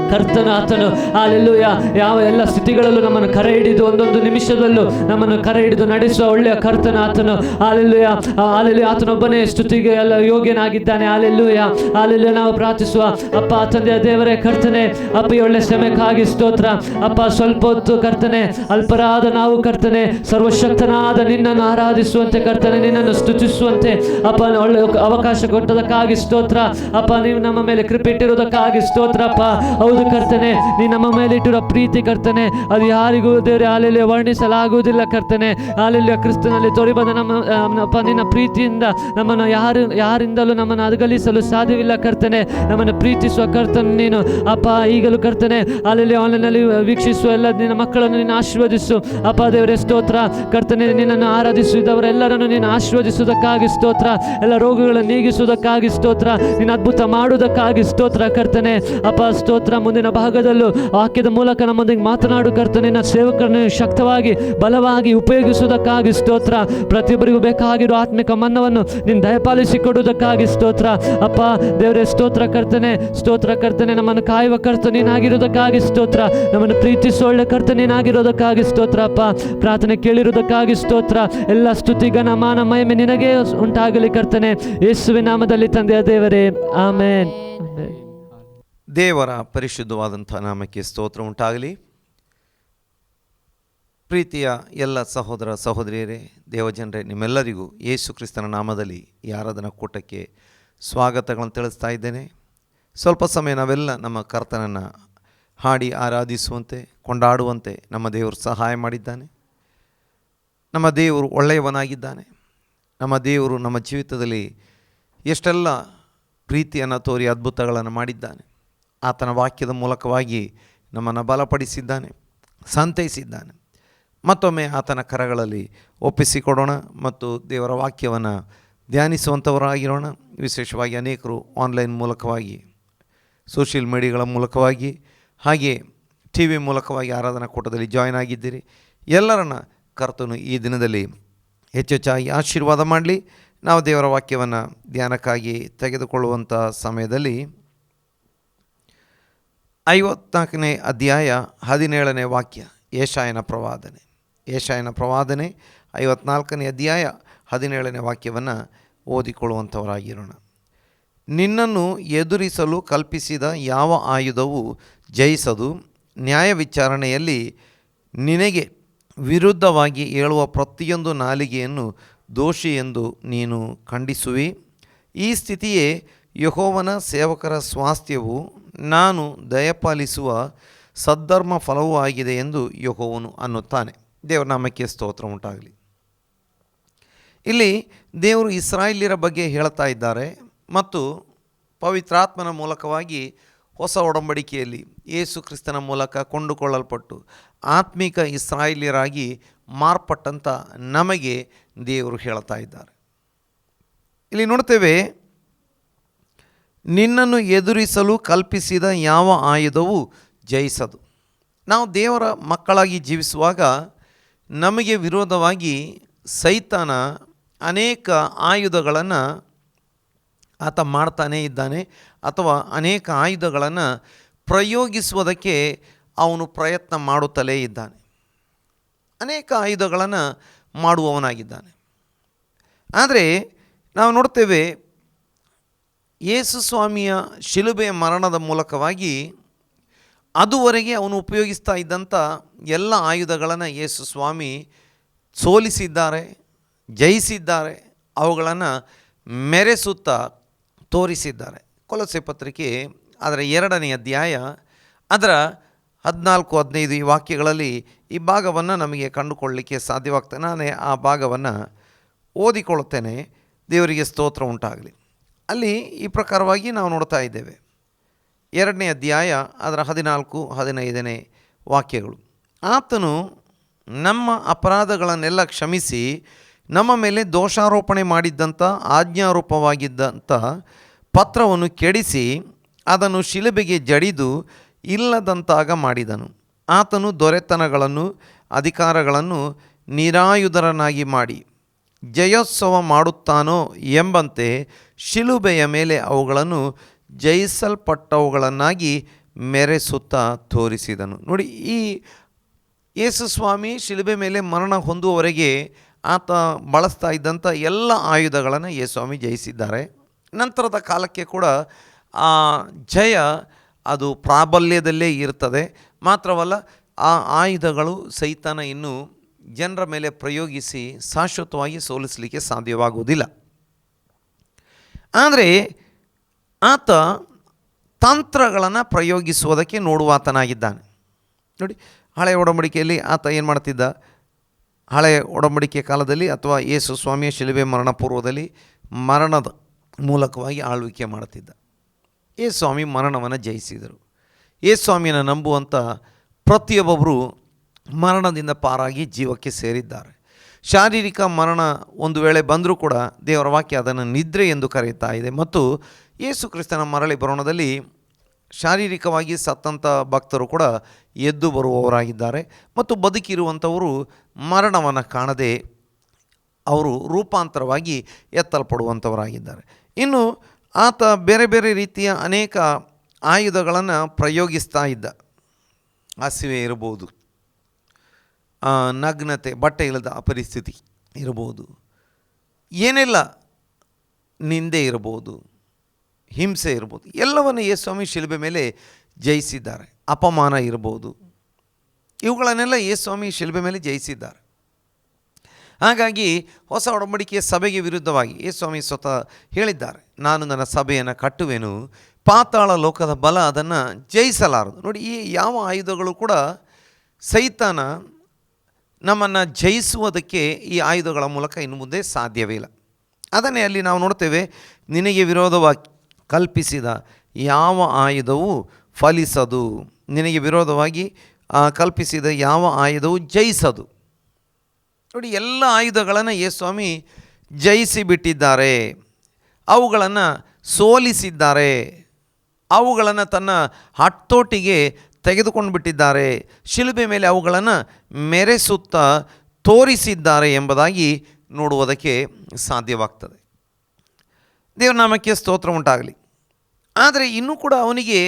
ಕರ್ತನ ಆತನು. ಹಾಲೆಲೂಯ ಯಾವ ಎಲ್ಲ ಸ್ಥಿತಿಗಳಲ್ಲೂ ನಮ್ಮನ್ನು ಕರೆ ಹಿಡಿದು ಒಂದೊಂದು ನಿಮಿಷದಲ್ಲೂ ನಮ್ಮನ್ನು ಕರೆ ಹಿಡಿದು ನಡೆಸುವ ಒಳ್ಳೆಯ ಕರ್ತನ ಆತನು. ಹಾಲೆಲೂಯ ಹಾಲೆಲೂಯ ಆತನೊಬ್ಬನೇ ಸ್ತುತಿಗೆ ಎಲ್ಲ ಯೋಗ್ಯನಾಗಿದ್ದಾನೆ. Hallelujah hallelujah. ನಾವು ಪ್ರಾರ್ಥಿಸುವ ಅಪ್ಪ ತಂದೆಯ ದೇವರೇ ಕರ್ತನೆ, ಅಪ್ಪ ಈ ಒಳ್ಳೆ ಶ್ರಮೆಕ್ಕಾಗಿ ಸ್ತೋತ್ರ ಅಪ್ಪ. ಸ್ವಲ್ಪ ಹೊತ್ತು ಕರ್ತನೆ ಅಲ್ಪರಾದ ನಾವು ಕರ್ತನೆ ಸರ್ವಶಕ್ತನಾದ ನಿನ್ನನ್ನು ಆರಾಧಿಸುವಂತೆ ಕರ್ತನೆ, ನಿನ್ನನ್ನು ಸ್ತುತಿಸುವಂತೆ ಅಪ್ಪ ಒಳ್ಳೆ ಅವಕಾಶ ಕೊಟ್ಟದಕ್ಕಾಗಿ ಸ್ತೋತ್ರ ಅಪ್ಪ. ನೀವು ನಮ್ಮ ಮೇಲೆ ಕೃಪೆ ಇಟ್ಟಿರುವುದಕ್ಕಾಗಿ ಸ್ತೋತ್ರ ಅಪ್ಪ. ಹೌದು ಕರ್ತನೆ, ನೀ ನಮ್ಮ ಮೇಲೆ ಇಟ್ಟಿರೋ ಪ್ರೀತಿ ಕರ್ತನೆ ಅದು ಯಾರಿಗೂ ದೇವರೇ ಹಾಲೆಲೂಯ ವರ್ಣಿಸಲಾಗುವುದಿಲ್ಲ ಕರ್ತನೆ. ಹಾಲೆಲೂಯ ಕ್ರಿಸ್ತನಲ್ಲಿ ತೋರಿಬಂದ ನಮ್ಮ ನಿನ್ನ ಪ್ರೀತಿಯಿಂದ ನಮ್ಮನ್ನು ಯಾರಿಂದಲೂ ನಮ್ಮನ್ನು ಅಗಲಿಸಲು ಸಾಧ್ಯವಿಲ್ಲ ಕರ್ತನೆ. ನಮ್ಮನ್ನು ಪ್ರೀತಿಸುವ ಕರ್ತನೆ ನೀನು ಅಪ್ಪ. ಈಗಲೂ ಕರ್ತನೆ ಹಾಲೆಲೂಯ ಆನ್ಲೈನ್ನಲ್ಲಿ ವೀಕ್ಷಿಸುವ ಎಲ್ಲ ನಿನ್ನ ಮಕ್ಕಳನ್ನು ನೀನು ಆಶೀರ್ವದಿಸು ಅಪ್ಪ ದೇವರೇ ಸ್ತೋತ್ರ ಕರ್ತನೆ. ನಿನ್ನನ್ನು ಆರಾಧಿಸಿದವರೆಲ್ಲರನ್ನು ನೀನು ಆಶೀರ್ವದಿಸುವುದಕ್ಕಾಗಿ ಸ್ತೋತ್ರ. ಎಲ್ಲ ರೋಗಗಳನ್ನು ನೀಗಿಸುವುದಕ್ಕಾಗಿ ಸ್ತೋತ್ರ. ನೀನು ಅದ್ಭುತ ಮಾಡುವುದಕ್ಕಾಗಿ ಸ್ತೋತ್ರ ಕರ್ತನೆ ಅಪ್ಪ. ಸ್ತೋತ್ರ. ಮುಂದಿನ ಭಾಗದಲ್ಲೂ ವಾಕ್ಯದ ಮೂಲಕ ನಮ್ಮೊಂದಿಗೆ ಮಾತನಾಡು ಕರ್ತನೆ. ನಿನ್ನ ಸೇವಕರನ್ನು ಶಕ್ತವಾಗಿ ಬಲವಾಗಿ ಉಪಯೋಗಿಸುವುದಕ್ಕಾಗಿ ಸ್ತೋತ್ರ. ಪ್ರತಿಯೊಬ್ಬರಿಗೂ ಬೇಕಾಗಿರುವ ಆತ್ಮಿಕ ಮನ್ನವನ್ನು ನೀನು ದಯಪಾಲಿಸಿಕೊಡುವುದಕ್ಕಾಗಿ ಸ್ತೋತ್ರ ಅಪ್ಪ ದೇವರೇ ಸ್ತೋತ್ರ ಕರ್ತನೆ. ಸ್ತೋತ್ರ ಕರ್ತನೆ. ನಮ್ಮನ್ನು ಕಾಯುವ ಕರ್ತ ನೀನಾಗಿರುವುದಕ್ಕಾಗಿ ಸ್ತೋತ್ರ. ನಮ್ಮನ್ನು ಪ್ರೀತಿಸುವ ಒಳ್ಳೆ ಕರ್ತ ನೀನಾಗಿರೋದಕ್ಕಾಗಿ ಸ್ತೋತ್ರ ಅಪ್ಪ. ಪ್ರಾರ್ಥನೆ ಕೇಳಿರುವುದಕ್ಕಾಗಿ ಸ್ತೋತ್ರ. ಎಲ್ಲ ಸ್ತುತಿ ಘನ ಮಾನ ಮಹಿಮೆ ನಿನಗೆ ಉಂಟಾಗಲಿ ಕರ್ತನೆ, ಯೇಸುವಿನ ನಾಮದಲ್ಲಿ ತಂದೆಯ ದೇವರೇ, ಆಮೇನ್. ದೇವರ ಪರಿಶುದ್ಧವಾದಂಥ ನಾಮಕ್ಕೆ ಸ್ತೋತ್ರ ಉಂಟಾಗಲಿ. ಪ್ರೀತಿಯ ಎಲ್ಲ ಸಹೋದರ ಸಹೋದರಿಯರೇ, ದೇವಜನರೇ, ನಿಮ್ಮೆಲ್ಲರಿಗೂ ಯೇಸು ಕ್ರಿಸ್ತನ ನಾಮದಲ್ಲಿ ಈ ಆರಾಧನಾ ಕೂಟಕ್ಕೆ ಸ್ವಾಗತಗಳನ್ನು ತಿಳಿಸ್ತಾ ಇದ್ದೇನೆ. ಸ್ವಲ್ಪ ಸಮಯ ನಾವೆಲ್ಲ ನಮ್ಮ ಕರ್ತನನ್ನು ಹಾಡಿ ಆರಾಧಿಸುವಂತೆ ಕೊಂಡಾಡುವಂತೆ ನಮ್ಮ ದೇವರು ಸಹಾಯ ಮಾಡಿದ್ದಾನೆ. ನಮ್ಮ ದೇವರು ಒಳ್ಳೆಯವನಾಗಿದ್ದಾನೆ. ನಮ್ಮ ದೇವರು ನಮ್ಮ ಜೀವಿತದಲ್ಲಿ ಎಷ್ಟೆಲ್ಲ ಪ್ರೀತಿಯನ್ನು ತೋರಿ ಅದ್ಭುತಗಳನ್ನು ಮಾಡಿದ್ದಾನೆ. ಆತನ ವಾಕ್ಯದ ಮೂಲಕವಾಗಿ ನಮ್ಮನ್ನು ಬಲಪಡಿಸಿದ್ದಾನೆ, ಸಂತೈಸಿದ್ದಾನೆ. ಮತ್ತೊಮ್ಮೆ ಆತನ ಕರಗಳಲ್ಲಿ ಒಪ್ಪಿಸಿಕೊಡೋಣ ಮತ್ತು ದೇವರ ವಾಕ್ಯವನ್ನು ಧ್ಯಾನಿಸುವಂಥವರಾಗಿರೋಣ. ವಿಶೇಷವಾಗಿ ಅನೇಕರು ಆನ್ಲೈನ್ ಮೂಲಕವಾಗಿ, ಸೋಷಿಯಲ್ ಮೀಡಿಯಾಗಳ ಮೂಲಕವಾಗಿ, ಹಾಗೆ ಟಿ ವಿ ಮೂಲಕವಾಗಿ ಆರಾಧನಾ ಕೂಟದಲ್ಲಿ ಜಾಯ್ನ್ ಆಗಿದ್ದೀರಿ. ಎಲ್ಲರನ್ನ ಕರ್ತನು ಈ ದಿನದಲ್ಲಿ ಹೆಚ್ಚೆಚ್ಚಾಗಿ ಆಶೀರ್ವಾದ ಮಾಡಲಿ. ನಾವು ದೇವರ ವಾಕ್ಯವನ್ನು ಧ್ಯಾನಕ್ಕಾಗಿ ತೆಗೆದುಕೊಳ್ಳುವಂಥ ಸಮಯದಲ್ಲಿ 54ನೇ ಅಧ್ಯಾಯ 17ನೇ ವಾಕ್ಯ, ಯೆಶಾಯನ ಪ್ರವಾದನೆ. ಯೆಶಾಯನ ಪ್ರವಾದನೆ 54ನೇ ಅಧ್ಯಾಯ 17ನೇ ವಾಕ್ಯವನ್ನು ಓದಿಕೊಳ್ಳುವಂಥವರಾಗಿರೋಣ. ನಿನ್ನನ್ನು ಎದುರಿಸಲು ಕಲ್ಪಿಸಿದ ಯಾವ ಆಯುಧವು ಜಯಿಸದು. ನ್ಯಾಯ ವಿಚಾರಣೆಯಲ್ಲಿ ನಿನಗೆ ವಿರುದ್ಧವಾಗಿ ಹೇಳುವ ಪ್ರತಿಯೊಂದು ನಾಲಿಗೆಯನ್ನು ದೋಷಿ ಎಂದು ನೀನು ಖಂಡಿಸುವಿ. ಈ ಸ್ಥಿತಿಯೇ ಯೆಹೋವನ ಸೇವಕರ ಸ್ವಾಸ್ಥ್ಯವು ನಾನು ದಯಪಾಲಿಸುವ ಸದ್ಧರ್ಮ ಫಲವೂ ಆಗಿದೆ ಎಂದು ಯೆಹೋವನು ಅನ್ನುತ್ತಾನೆ. ದೇವರ ನಾಮಕ್ಕೆ ಸ್ತೋತ್ರ ಉಂಟಾಗಲಿ. ಇಲ್ಲಿ ದೇವರು ಇಸ್ರಾಯೇಲ್ಯರ ಬಗ್ಗೆ ಹೇಳ್ತಾ ಇದ್ದಾರೆ ಮತ್ತು ಪವಿತ್ರಾತ್ಮನ ಮೂಲಕವಾಗಿ ಹೊಸ ಒಡಂಬಡಿಕೆಯಲ್ಲಿ ಯೇಸು ಕ್ರಿಸ್ತನ ಮೂಲಕ ಕೊಂಡುಕೊಳ್ಳಲ್ಪಟ್ಟು ಆತ್ಮಿಕ ಇಸ್ರಾಯೇಲ್ಯರಾಗಿ ಮಾರ್ಪಟ್ಟಂಥ ನಮಗೆ ದೇವರು ಹೇಳ್ತಾ ಇದ್ದಾರೆ. ಇಲ್ಲಿ ನೋಡ್ತೇವೆ, ನಿನ್ನನ್ನು ಎದುರಿಸಲು ಕಲ್ಪಿಸಿದ ಯಾವ ಆಯುಧವು ಜಯಿಸದು. ನಾವು ದೇವರ ಮಕ್ಕಳಾಗಿ ಜೀವಿಸುವಾಗ ನಮಗೆ ವಿರೋಧವಾಗಿ ಸೈತಾನ ಅನೇಕ ಆಯುಧಗಳನ್ನು ಆತ ಮಾಡ್ತಾನೇ ಇದ್ದಾನೆ, ಅಥವಾ ಅನೇಕ ಆಯುಧಗಳನ್ನು ಪ್ರಯೋಗಿಸುವುದಕ್ಕೆ ಅವನು ಪ್ರಯತ್ನ ಮಾಡುತ್ತಲೇ ಇದ್ದಾನೆ. ಅನೇಕ ಆಯುಧಗಳನ್ನು ಮಾಡುವವನಾಗಿದ್ದಾನೆ. ಆದರೆ ನಾವು ನೋಡ್ತೇವೆ, ಯೇಸು ಸ್ವಾಮಿಯ ಶಿಲುಬೆಯ ಮರಣದ ಮೂಲಕವಾಗಿ ಅದುವರೆಗೆ ಅವನು ಉಪಯೋಗಿಸ್ತಾ ಇದ್ದಂಥ ಎಲ್ಲ ಆಯುಧಗಳನ್ನು ಯೇಸು ಸ್ವಾಮಿ ಸೋಲಿಸಿದ್ದಾರೆ, ಜಯಿಸಿದ್ದಾರೆ, ಅವುಗಳನ್ನು ಮೆರೆಸುತ್ತಾ ತೋರಿಸಿದ್ದಾರೆ. ಕೊಲೊಸ್ಸೆ ಪತ್ರಿಕೆ ಅದರ 2ನೇ ಅಧ್ಯಾಯ ಅದರ 14-15 ಈ ವಾಕ್ಯಗಳಲ್ಲಿ ಈ ಭಾಗವನ್ನು ನಮಗೆ ಕಂಡುಕೊಳ್ಳಲಿಕ್ಕೆ ಸಾಧ್ಯವಾಗ್ತದೆ. ನಾನೇ ಆ ಭಾಗವನ್ನು ಓದಿಕೊಳ್ಳುತ್ತೇನೆ. ದೇವರಿಗೆ ಸ್ತೋತ್ರ ಉಂಟಾಗಲಿ. ಅಲ್ಲಿ ಈ ಪ್ರಕಾರವಾಗಿ ನಾವು ನೋಡ್ತಾ ಇದ್ದೇವೆ. 2ನೇ ಅಧ್ಯಾಯ ಅದರ 14-15 ವಾಕ್ಯಗಳು. ಆತನು ನಮ್ಮ ಅಪರಾಧಗಳನ್ನೆಲ್ಲ ಕ್ಷಮಿಸಿ ನಮ್ಮ ಮೇಲೆ ದೋಷಾರೋಪಣೆ ಮಾಡಿದ್ದಂಥ ಆಜ್ಞಾರೂಪವಾಗಿದ್ದಂಥ ಪತ್ರವನ್ನು ಕೆಡಿಸಿ ಅದನ್ನು ಶಿಲುಬೆಗೆ ಜಡಿದು ಇಲ್ಲದಂತಾಗ ಮಾಡಿದನು. ಆತನು ದೊರೆತನಗಳನ್ನು ಅಧಿಕಾರಗಳನ್ನು ನಿರಾಯುಧರನ್ನಾಗಿ ಮಾಡಿ ಜಯೋತ್ಸವ ಮಾಡುತ್ತಾನೋ ಎಂಬಂತೆ ಶಿಲುಬೆಯ ಮೇಲೆ ಅವುಗಳನ್ನು ಜಯಿಸಲ್ಪಟ್ಟವುಗಳನ್ನಾಗಿ ಮೆರೆಸುತ್ತಾ ತೋರಿಸಿದನು. ನೋಡಿ, ಈ ಯೇಸು ಸ್ವಾಮಿ ಶಿಲುಬೆ ಮೇಲೆ ಮರಣ ಹೊಂದುವವರೆಗೆ ಆತ ಬಳಸ್ತಾ ಇದ್ದಂಥ ಎಲ್ಲ ಆಯುಧಗಳನ್ನು ಯೇಸು ಸ್ವಾಮಿ ಜಯಿಸಿದ್ದಾರೆ. ನಂತರದ ಕಾಲಕ್ಕೆ ಕೂಡ ಆ ಜಯ ಅದು ಪ್ರಾಬಲ್ಯದಲ್ಲೇ ಇರ್ತದೆ. ಮಾತ್ರವಲ್ಲ, ಆ ಆಯುಧಗಳು ಸೈತಾನ ಇನ್ನೂ ಜನರ ಮೇಲೆ ಪ್ರಯೋಗಿಸಿ ಶಾಶ್ವತವಾಗಿ ಸೋಲಿಸಲಿಕ್ಕೆ ಸಾಧ್ಯವಾಗುವುದಿಲ್ಲ. ಆದರೆ ಆತ ತಂತ್ರಗಳನ್ನು ಪ್ರಯೋಗಿಸುವುದಕ್ಕೆ ನೋಡುವಾತನಾಗಿದ್ದಾನೆ. ನೋಡಿ, ಹಳೆಯ ಒಡಂಬಡಿಕೆಯಲ್ಲಿ ಆತ ಏನು ಮಾಡ್ತಿದ್ದ? ಹಳೆಯ ಒಡಂಬಡಿಕೆ ಕಾಲದಲ್ಲಿ ಅಥವಾ ಯೇಸು ಸ್ವಾಮಿಯ ಶಿಲುಬೆ ಮರಣ ಪೂರ್ವದಲ್ಲಿ ಮರಣದ ಮೂಲಕವಾಗಿ ಆಳ್ವಿಕೆ ಮಾಡ್ತಿದ್ದ. ಯೇಸು ಸ್ವಾಮಿ ಮರಣವನ್ನು ಜಯಿಸಿದರು. ಯೇಸು ಸ್ವಾಮಿಯನ್ನು ನಂಬುವಂಥ ಪ್ರತಿಯೊಬ್ಬೊಬ್ಬರು ಮರಣದಿಂದ ಪಾರಾಗಿ ಜೀವಕ್ಕೆ ಸೇರಿದ್ದಾರೆ. ಶಾರೀರಿಕ ಮರಣ ಒಂದು ವೇಳೆ ಬಂದರೂ ಕೂಡ ದೇವರ ವಾಕ್ಯ ಅದನ್ನು ನಿದ್ರೆ ಎಂದು ಕರೆಯುತ್ತಾ ಇದೆ. ಮತ್ತು ಯೇಸು ಕ್ರಿಸ್ತನ ಮರಳಿ ಬರೋಣದಲ್ಲಿ ಶಾರೀರಿಕವಾಗಿ ಸತ್ತಂಥ ಭಕ್ತರು ಕೂಡ ಎದ್ದು ಬರುವವರಾಗಿದ್ದಾರೆ. ಮತ್ತು ಬದುಕಿರುವಂಥವರು ಮರಣವನ್ನು ಕಾಣದೆ ಅವರು ರೂಪಾಂತರವಾಗಿ ಎತ್ತಲ್ಪಡುವಂಥವರಾಗಿದ್ದಾರೆ. ಇನ್ನು ಆತ ಬೇರೆ ಬೇರೆ ರೀತಿಯ ಅನೇಕ ಆಯುಧಗಳನ್ನು ಪ್ರಯೋಗಿಸ್ತಾ ಇದ್ದ. ಹಸಿವೆ ಇರ್ಬೋದು, ನಗ್ನತೆ, ಬಟ್ಟೆ ಇಲ್ಲದ ಪರಿಸ್ಥಿತಿ ಇರ್ಬೋದು, ಏನೆಲ್ಲ ನಿಂದೆ ಇರ್ಬೋದು, ಹಿಂಸೆ ಇರ್ಬೋದು, ಎಲ್ಲವನ್ನು ಯೇಸು ಸ್ವಾಮಿ ಶಿಲುಬೆ ಮೇಲೆ ಜಯಿಸಿದ್ದಾರೆ. ಅಪಮಾನ ಇರ್ಬೋದು, ಇವುಗಳನ್ನೆಲ್ಲ ಯೇಸು ಸ್ವಾಮಿ ಶಿಲುಬೆ ಮೇಲೆ ಜಯಿಸಿದ್ದಾರೆ. ಹಾಗಾಗಿ ಹೊಸ ಒಡಂಬಡಿಕೆಯ ಸಭೆಗೆ ವಿರುದ್ಧವಾಗಿ ಯೇಸು ಸ್ವಾಮಿ ಸ್ವತಃ ಹೇಳಿದ್ದಾರೆ, ನಾನು ನನ್ನ ಸಭೆಯನ್ನು ಕಟ್ಟುವೆನು, ಪಾತಾಳ ಲೋಕದ ಬಲ ಅದನ್ನು ಜಯಿಸಲಾರದು. ನೋಡಿ, ಈ ಯಾವ ಆಯುಧಗಳು ಕೂಡ ಸೈತಾನ ನಮ್ಮನ್ನು ಜಯಿಸುವುದಕ್ಕೆ ಈ ಆಯುಧಗಳ ಮೂಲಕ ಇನ್ನು ಮುಂದೆ ಸಾಧ್ಯವೇ ಇಲ್ಲ. ಅದನ್ನೇ ಅಲ್ಲಿ ನಾವು ನೋಡ್ತೇವೆ, ನಿನಗೆ ವಿರೋಧವಾಗಿ ಕಲ್ಪಿಸಿದ ಯಾವ ಆಯುಧವೂ ಫಲಿಸದು, ನಿನಗೆ ವಿರೋಧವಾಗಿ ಕಲ್ಪಿಸಿದ ಯಾವ ಆಯುಧವೂ ಜಯಿಸದು. ನೋಡಿ, ಎಲ್ಲ ಆಯುಧಗಳನ್ನು ಯೇಸು ಸ್ವಾಮಿ ಜಯಿಸಿ ಬಿಟ್ಟಿದ್ದಾರೆ, ಅವುಗಳನ್ನು ಸೋಲಿಸಿದ್ದಾರೆ, ಅವುಗಳನ್ನು ತನ್ನ ಹತೋಟಿಗೆ ತೆಗೆದುಕೊಂಡು ಬಿಟ್ಟಿದ್ದಾರೆ, ಶಿಲುಬೆ ಮೇಲೆ ಅವುಗಳನ್ನು ಮೆರೆಸುತ್ತಾ ತೋರಿಸಿದ್ದಾರೆ ಎಂಬುದಾಗಿ ನೋಡುವುದಕ್ಕೆ ಸಾಧ್ಯವಾಗ್ತದೆ. ದೇವರ ನಾಮಕ್ಕೆ ಸ್ತೋತ್ರ ಉಂಟಾಗಲಿ. ಆದರೆ ಇನ್ನೂ ಕೂಡ ಅವನಿಗೆ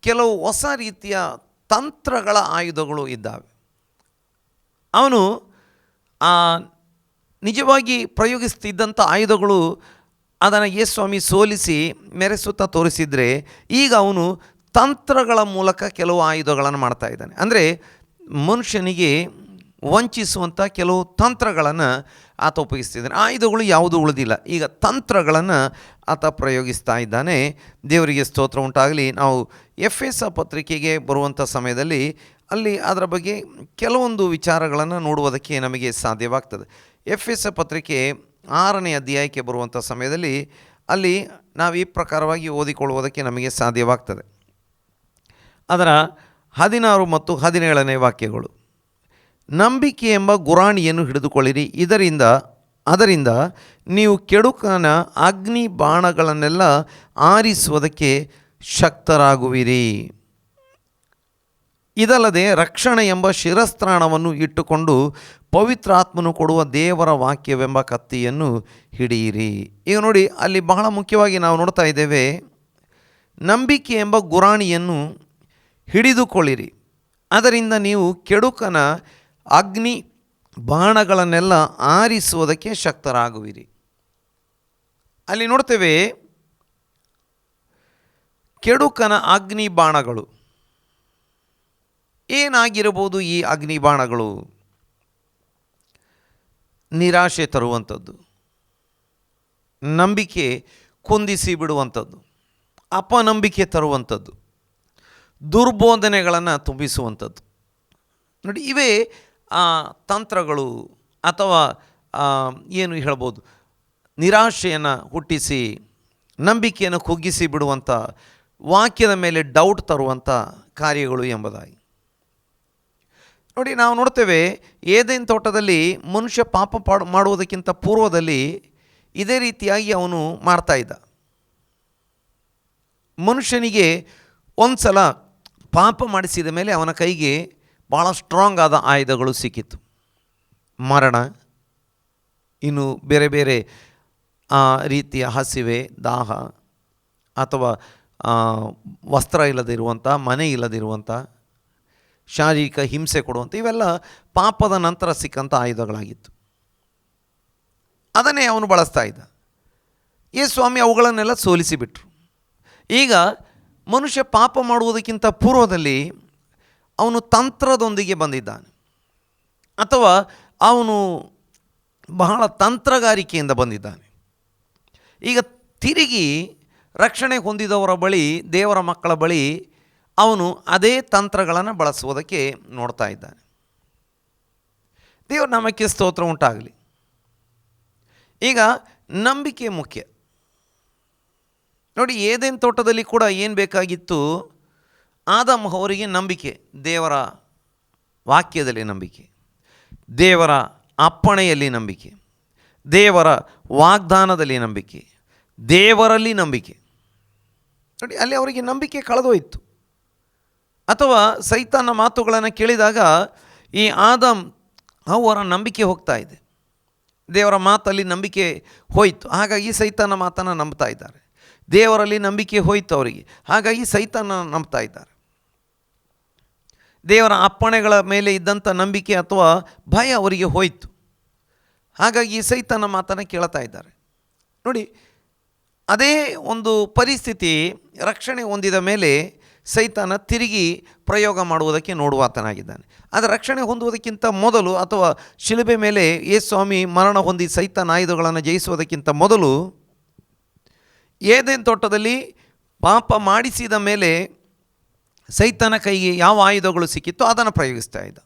ಕೆಲವು ಹೊಸ ರೀತಿಯ ತಂತ್ರಗಳ ಆಯುಧಗಳು ಇದ್ದಾವೆ. ಅವನು ನಿಜವಾಗಿ ಪ್ರಯೋಗಿಸ್ತಿದ್ದಂಥ ಆಯುಧಗಳು ಅದನ್ನು ಯೇಸು ಸ್ವಾಮಿ ಸೋಲಿಸಿ ಮೆರೆಸುತ್ತಾ ತೋರಿಸಿದರೆ, ಈಗ ಅವನು ತಂತ್ರಗಳ ಮೂಲಕ ಕೆಲವು ಆಯುಧಗಳನ್ನು ಮಾಡ್ತಾ ಇದ್ದಾನೆ. ಅಂದರೆ ಮನುಷ್ಯನಿಗೆ ವಂಚಿಸುವಂಥ ಕೆಲವು ತಂತ್ರಗಳನ್ನು ಆತ ಉಪಯೋಗಿಸ್ತಿದ್ದಾನೆ. ಆಯುಧಗಳು ಯಾವುದೂ ಉಳಿದಿಲ್ಲ, ಈಗ ತಂತ್ರಗಳನ್ನು ಆತ ಪ್ರಯೋಗಿಸ್ತಾ ಇದ್ದಾನೆ. ದೇವರಿಗೆ ಸ್ತೋತ್ರ ಉಂಟಾಗಲಿ. ನಾವು ಎಫೆಸ ಪತ್ರಿಕೆಗೆ ಬರುವಂಥ ಸಮಯದಲ್ಲಿ ಅಲ್ಲಿ ಅದರ ಬಗ್ಗೆ ಕೆಲವೊಂದು ವಿಚಾರಗಳನ್ನು ನೋಡುವುದಕ್ಕೆ ನಮಗೆ ಸಾಧ್ಯವಾಗ್ತದೆ. ಎಫೆಸ ಪತ್ರಿಕೆ 6ನೇ ಅಧ್ಯಾಯಕ್ಕೆ ಬರುವಂಥ ಸಮಯದಲ್ಲಿ ಅಲ್ಲಿ ನಾವು ಈ ಪ್ರಕಾರವಾಗಿ ಓದಿಕೊಳ್ಳುವುದಕ್ಕೆ ನಮಗೆ ಸಾಧ್ಯವಾಗ್ತದೆ. ಅದರ 16 ಮತ್ತು 17ನೇ ವಾಕ್ಯಗಳು, ನಂಬಿಕೆ ಎಂಬ ಗುರಾಣಿಯನ್ನು ಹಿಡಿದುಕೊಳ್ಳಿರಿ, ಅದರಿಂದ ನೀವು ಕೆಡುಕನ ಅಗ್ನಿ ಬಾಣಗಳನ್ನೆಲ್ಲ ಆರಿಸುವುದಕ್ಕೆ ಶಕ್ತರಾಗುವಿರಿ. ಇದಲ್ಲದೆ ರಕ್ಷಣೆ ಎಂಬ ಶಿರಸ್ತ್ರಾಣವನ್ನು ಇಟ್ಟುಕೊಂಡು ಪವಿತ್ರಾತ್ಮನು ಕೊಡುವ ದೇವರ ವಾಕ್ಯವೆಂಬ ಕತ್ತಿಯನ್ನು ಹಿಡಿಯಿರಿ. ಈಗ ನೋಡಿ, ಅಲ್ಲಿ ಬಹಳ ಮುಖ್ಯವಾಗಿ ನಾವು ನೋಡ್ತಾ ಇದ್ದೇವೆ, ನಂಬಿಕೆ ಎಂಬ ಗುರಾಣಿಯನ್ನು ಹಿಡಿದುಕೊಳ್ಳಿರಿ, ಅದರಿಂದ ನೀವು ಕೆಡುಕನ ಅಗ್ನಿ ಬಾಣಗಳನ್ನೆಲ್ಲ ಆರಿಸುವುದಕ್ಕೆ ಶಕ್ತರಾಗುವಿರಿ. ಅಲ್ಲಿ ನೋಡ್ತೇವೆ, ಕೆಡುಕನ ಅಗ್ನಿ ಬಾಣಗಳು ಏನಾಗಿರಬಹುದು? ಈ ಅಗ್ನಿ ಬಾಣಗಳು ನಿರಾಶೆ ತರುವಂಥದ್ದು, ನಂಬಿಕೆ ಕುಂದಿಸಿ ಬಿಡುವಂಥದ್ದು, ಅಪನಂಬಿಕೆ ತರುವಂಥದ್ದು, ದುರ್ಬೋಧನೆಗಳನ್ನು ತುಂಬಿಸುವಂಥದ್ದು. ನೋಡಿ, ಇವೇ ತಂತ್ರಗಳು ಅಥವಾ ಏನು ಹೇಳ್ಬೋದು, ನಿರಾಶೆಯನ್ನು ಹುಟ್ಟಿಸಿ ನಂಬಿಕೆಯನ್ನು ಕುಗ್ಗಿಸಿ ಬಿಡುವಂಥ, ವಾಕ್ಯದ ಮೇಲೆ ಡೌಟ್ ತರುವಂಥ ಕಾರ್ಯಗಳು ಎಂಬುದಾಗಿ ನೋಡಿ, ನಾವು ನೋಡ್ತೇವೆ ಏದೇನ್ ತೋಟದಲ್ಲಿ ಮನುಷ್ಯ ಪಾಪ ಮಾಡುವುದಕ್ಕಿಂತ ಪೂರ್ವದಲ್ಲಿ ಇದೇ ರೀತಿಯಾಗಿ ಅವನು ಮಾಡ್ತಾ ಇದ್ದ. ಮನುಷ್ಯನಿಗೆ ಒಂದು ಸಲ ಪಾಪ ಮಾಡಿಸಿದ ಮೇಲೆ ಅವನ ಕೈಗೆ ಭಾಳ ಸ್ಟ್ರಾಂಗ್ ಆದ ಆಯುಧಗಳು ಸಿಕ್ಕಿತ್ತು. ಮರಣ, ಇನ್ನು ಬೇರೆ ಬೇರೆ ರೀತಿಯ ಹಸಿವೆ, ದಾಹ, ಅಥವಾ ವಸ್ತ್ರ ಇಲ್ಲದಿರುವಂಥ, ಮನೆ ಇಲ್ಲದಿರುವಂಥ, ಶಾರೀರಿಕ ಹಿಂಸೆ ಕೊಡುವಂಥ, ಇವೆಲ್ಲ ಪಾಪದ ನಂತರ ಸಿಕ್ಕಂಥ ಆಯುಧಗಳಾಗಿತ್ತು. ಅದನ್ನೇ ಅವನು ಬಳಸ್ತಾ ಇದ್ದ. ಸ್ವಾಮಿ ಅವುಗಳನ್ನೆಲ್ಲ ಸೋಲಿಸಿಬಿಟ್ರು. ಈಗ ಮನುಷ್ಯ ಪಾಪ ಮಾಡುವುದಕ್ಕಿಂತ ಪೂರ್ವದಲ್ಲಿ ಅವನು ತಂತ್ರದೊಂದಿಗೆ ಬಂದಿದ್ದಾನೆ, ಅಥವಾ ಅವನು ಬಹಳ ತಂತ್ರಗಾರಿಕೆಯಿಂದ ಬಂದಿದ್ದಾನೆ. ಈಗ ತಿರುಗಿ ರಕ್ಷಣೆ ಹೊಂದಿದವರ ಬಳಿ, ದೇವರ ಮಕ್ಕಳ ಬಳಿ ಅವನು ಅದೇ ತಂತ್ರಗಳನ್ನು ಬಳಸುವುದಕ್ಕೆ ನೋಡ್ತಾ ಇದ್ದಾನೆ. ದೇವರ ನಾಮಕ್ಕೆ ಸ್ತೋತ್ರ ಉಂಟಾಗಲಿ. ಈಗ ನಂಬಿಕೆ ಮುಖ್ಯ. ನೋಡಿ, ಏದೇನ್ ತೋಟದಲ್ಲಿ ಕೂಡ ಏನು ಬೇಕಾಗಿತ್ತು? ಆದಾಮ ಅವರಿಗೆ ನಂಬಿಕೆ, ದೇವರ ವಾಕ್ಯದಲ್ಲಿ ನಂಬಿಕೆ, ದೇವರ ಅಪ್ಪಣೆಯಲ್ಲಿ ನಂಬಿಕೆ, ದೇವರ ವಾಗ್ದಾನದಲ್ಲಿ ನಂಬಿಕೆ, ದೇವರಲ್ಲಿ ನಂಬಿಕೆ. ನೋಡಿ, ಅಲ್ಲಿ ಅವರಿಗೆ ನಂಬಿಕೆ ಕಳೆದೋಯಿತು. ಅಥವಾ ಸೈತಾನ ಮಾತುಗಳನ್ನು ಕೇಳಿದಾಗ ಈ ಆದಾಮ್ ಅವರ ನಂಬಿಕೆ ಹೋಗ್ತಾ ಇದೆ. ದೇವರ ಮಾತಲ್ಲಿ ನಂಬಿಕೆ ಹೋಯಿತು, ಹಾಗಾಗಿ ಸೈತಾನ ಮಾತನ್ನು ನಂಬ್ತಾ ಇದ್ದಾರೆ. ದೇವರಲ್ಲಿ ನಂಬಿಕೆ ಹೋಯಿತು ಅವರಿಗೆ, ಹಾಗಾಗಿ ಸೈತಾನ ನಂಬ್ತಾ ಇದ್ದಾರೆ. ದೇವರ ಅಪ್ಪಣೆಗಳ ಮೇಲೆ ಇದ್ದಂಥ ನಂಬಿಕೆ ಅಥವಾ ಭಯ ಅವರಿಗೆ ಹೋಯಿತು, ಹಾಗಾಗಿ ಸೈತಾನ ಮಾತನ್ನು ಕೇಳ್ತಾ ಇದ್ದಾರೆ. ನೋಡಿ, ಅದೇ ಒಂದು ಪರಿಸ್ಥಿತಿ ರಕ್ಷಣೆ ಹೊಂದಿದ ಮೇಲೆ ಸೈತಾನ ತಿರುಗಿ ಪ್ರಯೋಗ ಮಾಡುವುದಕ್ಕೆ ನೋಡುವಾತನಾಗಿದ್ದಾನೆ. ಆದರೆ ರಕ್ಷಣೆ ಹೊಂದುವುದಕ್ಕಿಂತ ಮೊದಲು, ಅಥವಾ ಶಿಲುಬೆ ಮೇಲೆ ಸ್ವಾಮಿ ಮರಣ ಹೊಂದಿ ಸೈತಾನ ಆಯುಧಗಳನ್ನು ಜಯಿಸುವುದಕ್ಕಿಂತ ಮೊದಲು, ಏದೇನ್ ತೋಟದಲ್ಲಿ ಪಾಪ ಮಾಡಿಸಿದ ಮೇಲೆ ಸೈತಾನ ಕೈಗೆ ಯಾವ ಆಯುಧಗಳು ಸಿಕ್ಕಿತ್ತೋ ಅದನ್ನು ಪ್ರಯೋಗಿಸ್ತಾ ಇದ್ದ.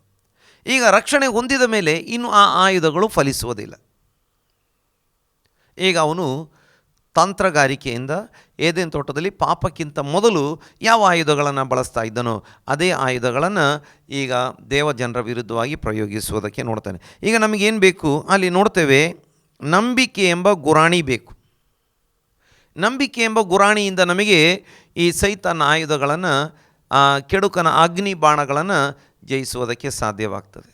ಈಗ ರಕ್ಷಣೆ ಹೊಂದಿದ ಮೇಲೆ ಇನ್ನು ಆ ಆಯುಧಗಳು ಫಲಿಸುವುದಿಲ್ಲ. ಈಗ ಅವನು ತಂತ್ರಗಾರಿಕೆಯಿಂದ ಏದೇನ್ ತೋಟದಲ್ಲಿ ಪಾಪಕ್ಕಿಂತ ಮೊದಲು ಯಾವ ಆಯುಧಗಳನ್ನು ಬಳಸ್ತಾ ಇದ್ದನೋ ಅದೇ ಆಯುಧಗಳನ್ನು ಈಗ ದೇವಜನರ ವಿರುದ್ಧವಾಗಿ ಪ್ರಯೋಗಿಸುವುದಕ್ಕೆ ನೋಡ್ತಾನೆ. ಈಗ ನಮಗೇನು ಬೇಕು? ಅಲ್ಲಿ ನೋಡ್ತೇವೆ, ನಂಬಿಕೆ ಎಂಬ ಗುರಾಣಿ ಬೇಕು. ನಂಬಿಕೆ ಎಂಬ ಗುರಾಣಿಯಿಂದ ನಮಗೆ ಈ ಸೈತಾನ ಆಯುಧಗಳನ್ನು, ಕೆಡುಕನ ಅಗ್ನಿ ಬಾಣಗಳನ್ನು ಜಯಿಸುವುದಕ್ಕೆ ಸಾಧ್ಯವಾಗ್ತದೆ.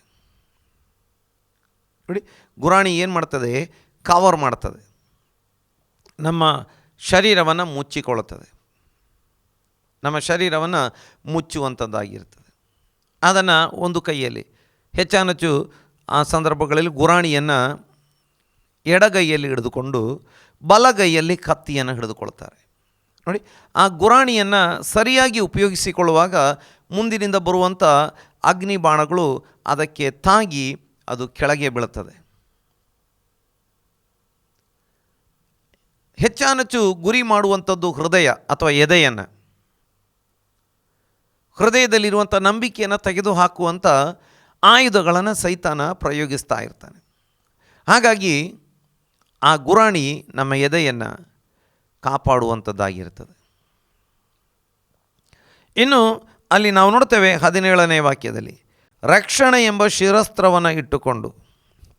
ನೋಡಿ, ಗುರಾಣಿ ಏನು ಮಾಡ್ತದೆ? ಕವರ್ ಮಾಡ್ತದೆ, ನಮ್ಮ ಶರೀರವನ್ನು ಮುಚ್ಚಿಕೊಳ್ಳುತ್ತದೆ, ನಮ್ಮ ಶರೀರವನ್ನು ಮುಚ್ಚುವಂಥದ್ದಾಗಿರ್ತದೆ. ಅದನ್ನು ಒಂದು ಕೈಯಲ್ಲಿ, ಹೆಚ್ಚಾನಚ್ಚು ಆ ಸಂದರ್ಭಗಳಲ್ಲಿ ಗುರಾಣಿಯನ್ನು ಎಡಗೈಯಲ್ಲಿ ಹಿಡಿದುಕೊಂಡು ಬಲಗೈಯಲ್ಲಿ ಕತ್ತಿಯನ್ನು ಹಿಡಿದುಕೊಳ್ತಾರೆ. ನೋಡಿ, ಆ ಗುರಾಣಿಯನ್ನು ಸರಿಯಾಗಿ ಉಪಯೋಗಿಸಿಕೊಳ್ಳುವಾಗ ಮುಂದಿನಿಂದ ಬರುವಂಥ ಅಗ್ನಿ ಬಾಣಗಳು ಅದಕ್ಕೆ ತಾಗಿ ಅದು ಕೆಳಗೆ ಬೀಳುತ್ತದೆ. ಹೆಚ್ಚಾನಚ್ಚು ಗುರಿ ಮಾಡುವಂಥದ್ದು ಹೃದಯ ಅಥವಾ ಎದೆಯನ್ನು. ಹೃದಯದಲ್ಲಿರುವಂಥ ನಂಬಿಕೆಯನ್ನು ತೆಗೆದುಹಾಕುವಂಥ ಆಯುಧಗಳನ್ನು ಸೈತಾನ ಪ್ರಯೋಗಿಸ್ತಾ ಇರ್ತಾನೆ. ಹಾಗಾಗಿ ಆ ಗುರಾಣಿ ನಮ್ಮ ಎದೆಯನ್ನು ಕಾಪಾಡುವಂಥದ್ದಾಗಿರ್ತದೆ. ಇನ್ನು ಅಲ್ಲಿ ನಾವು ನೋಡ್ತೇವೆ 17ನೇ ವಾಕ್ಯದಲ್ಲಿ, ರಕ್ಷಣೆ ಎಂಬ ಶಿರಸ್ತ್ರವನ್ನು ಇಟ್ಟುಕೊಂಡು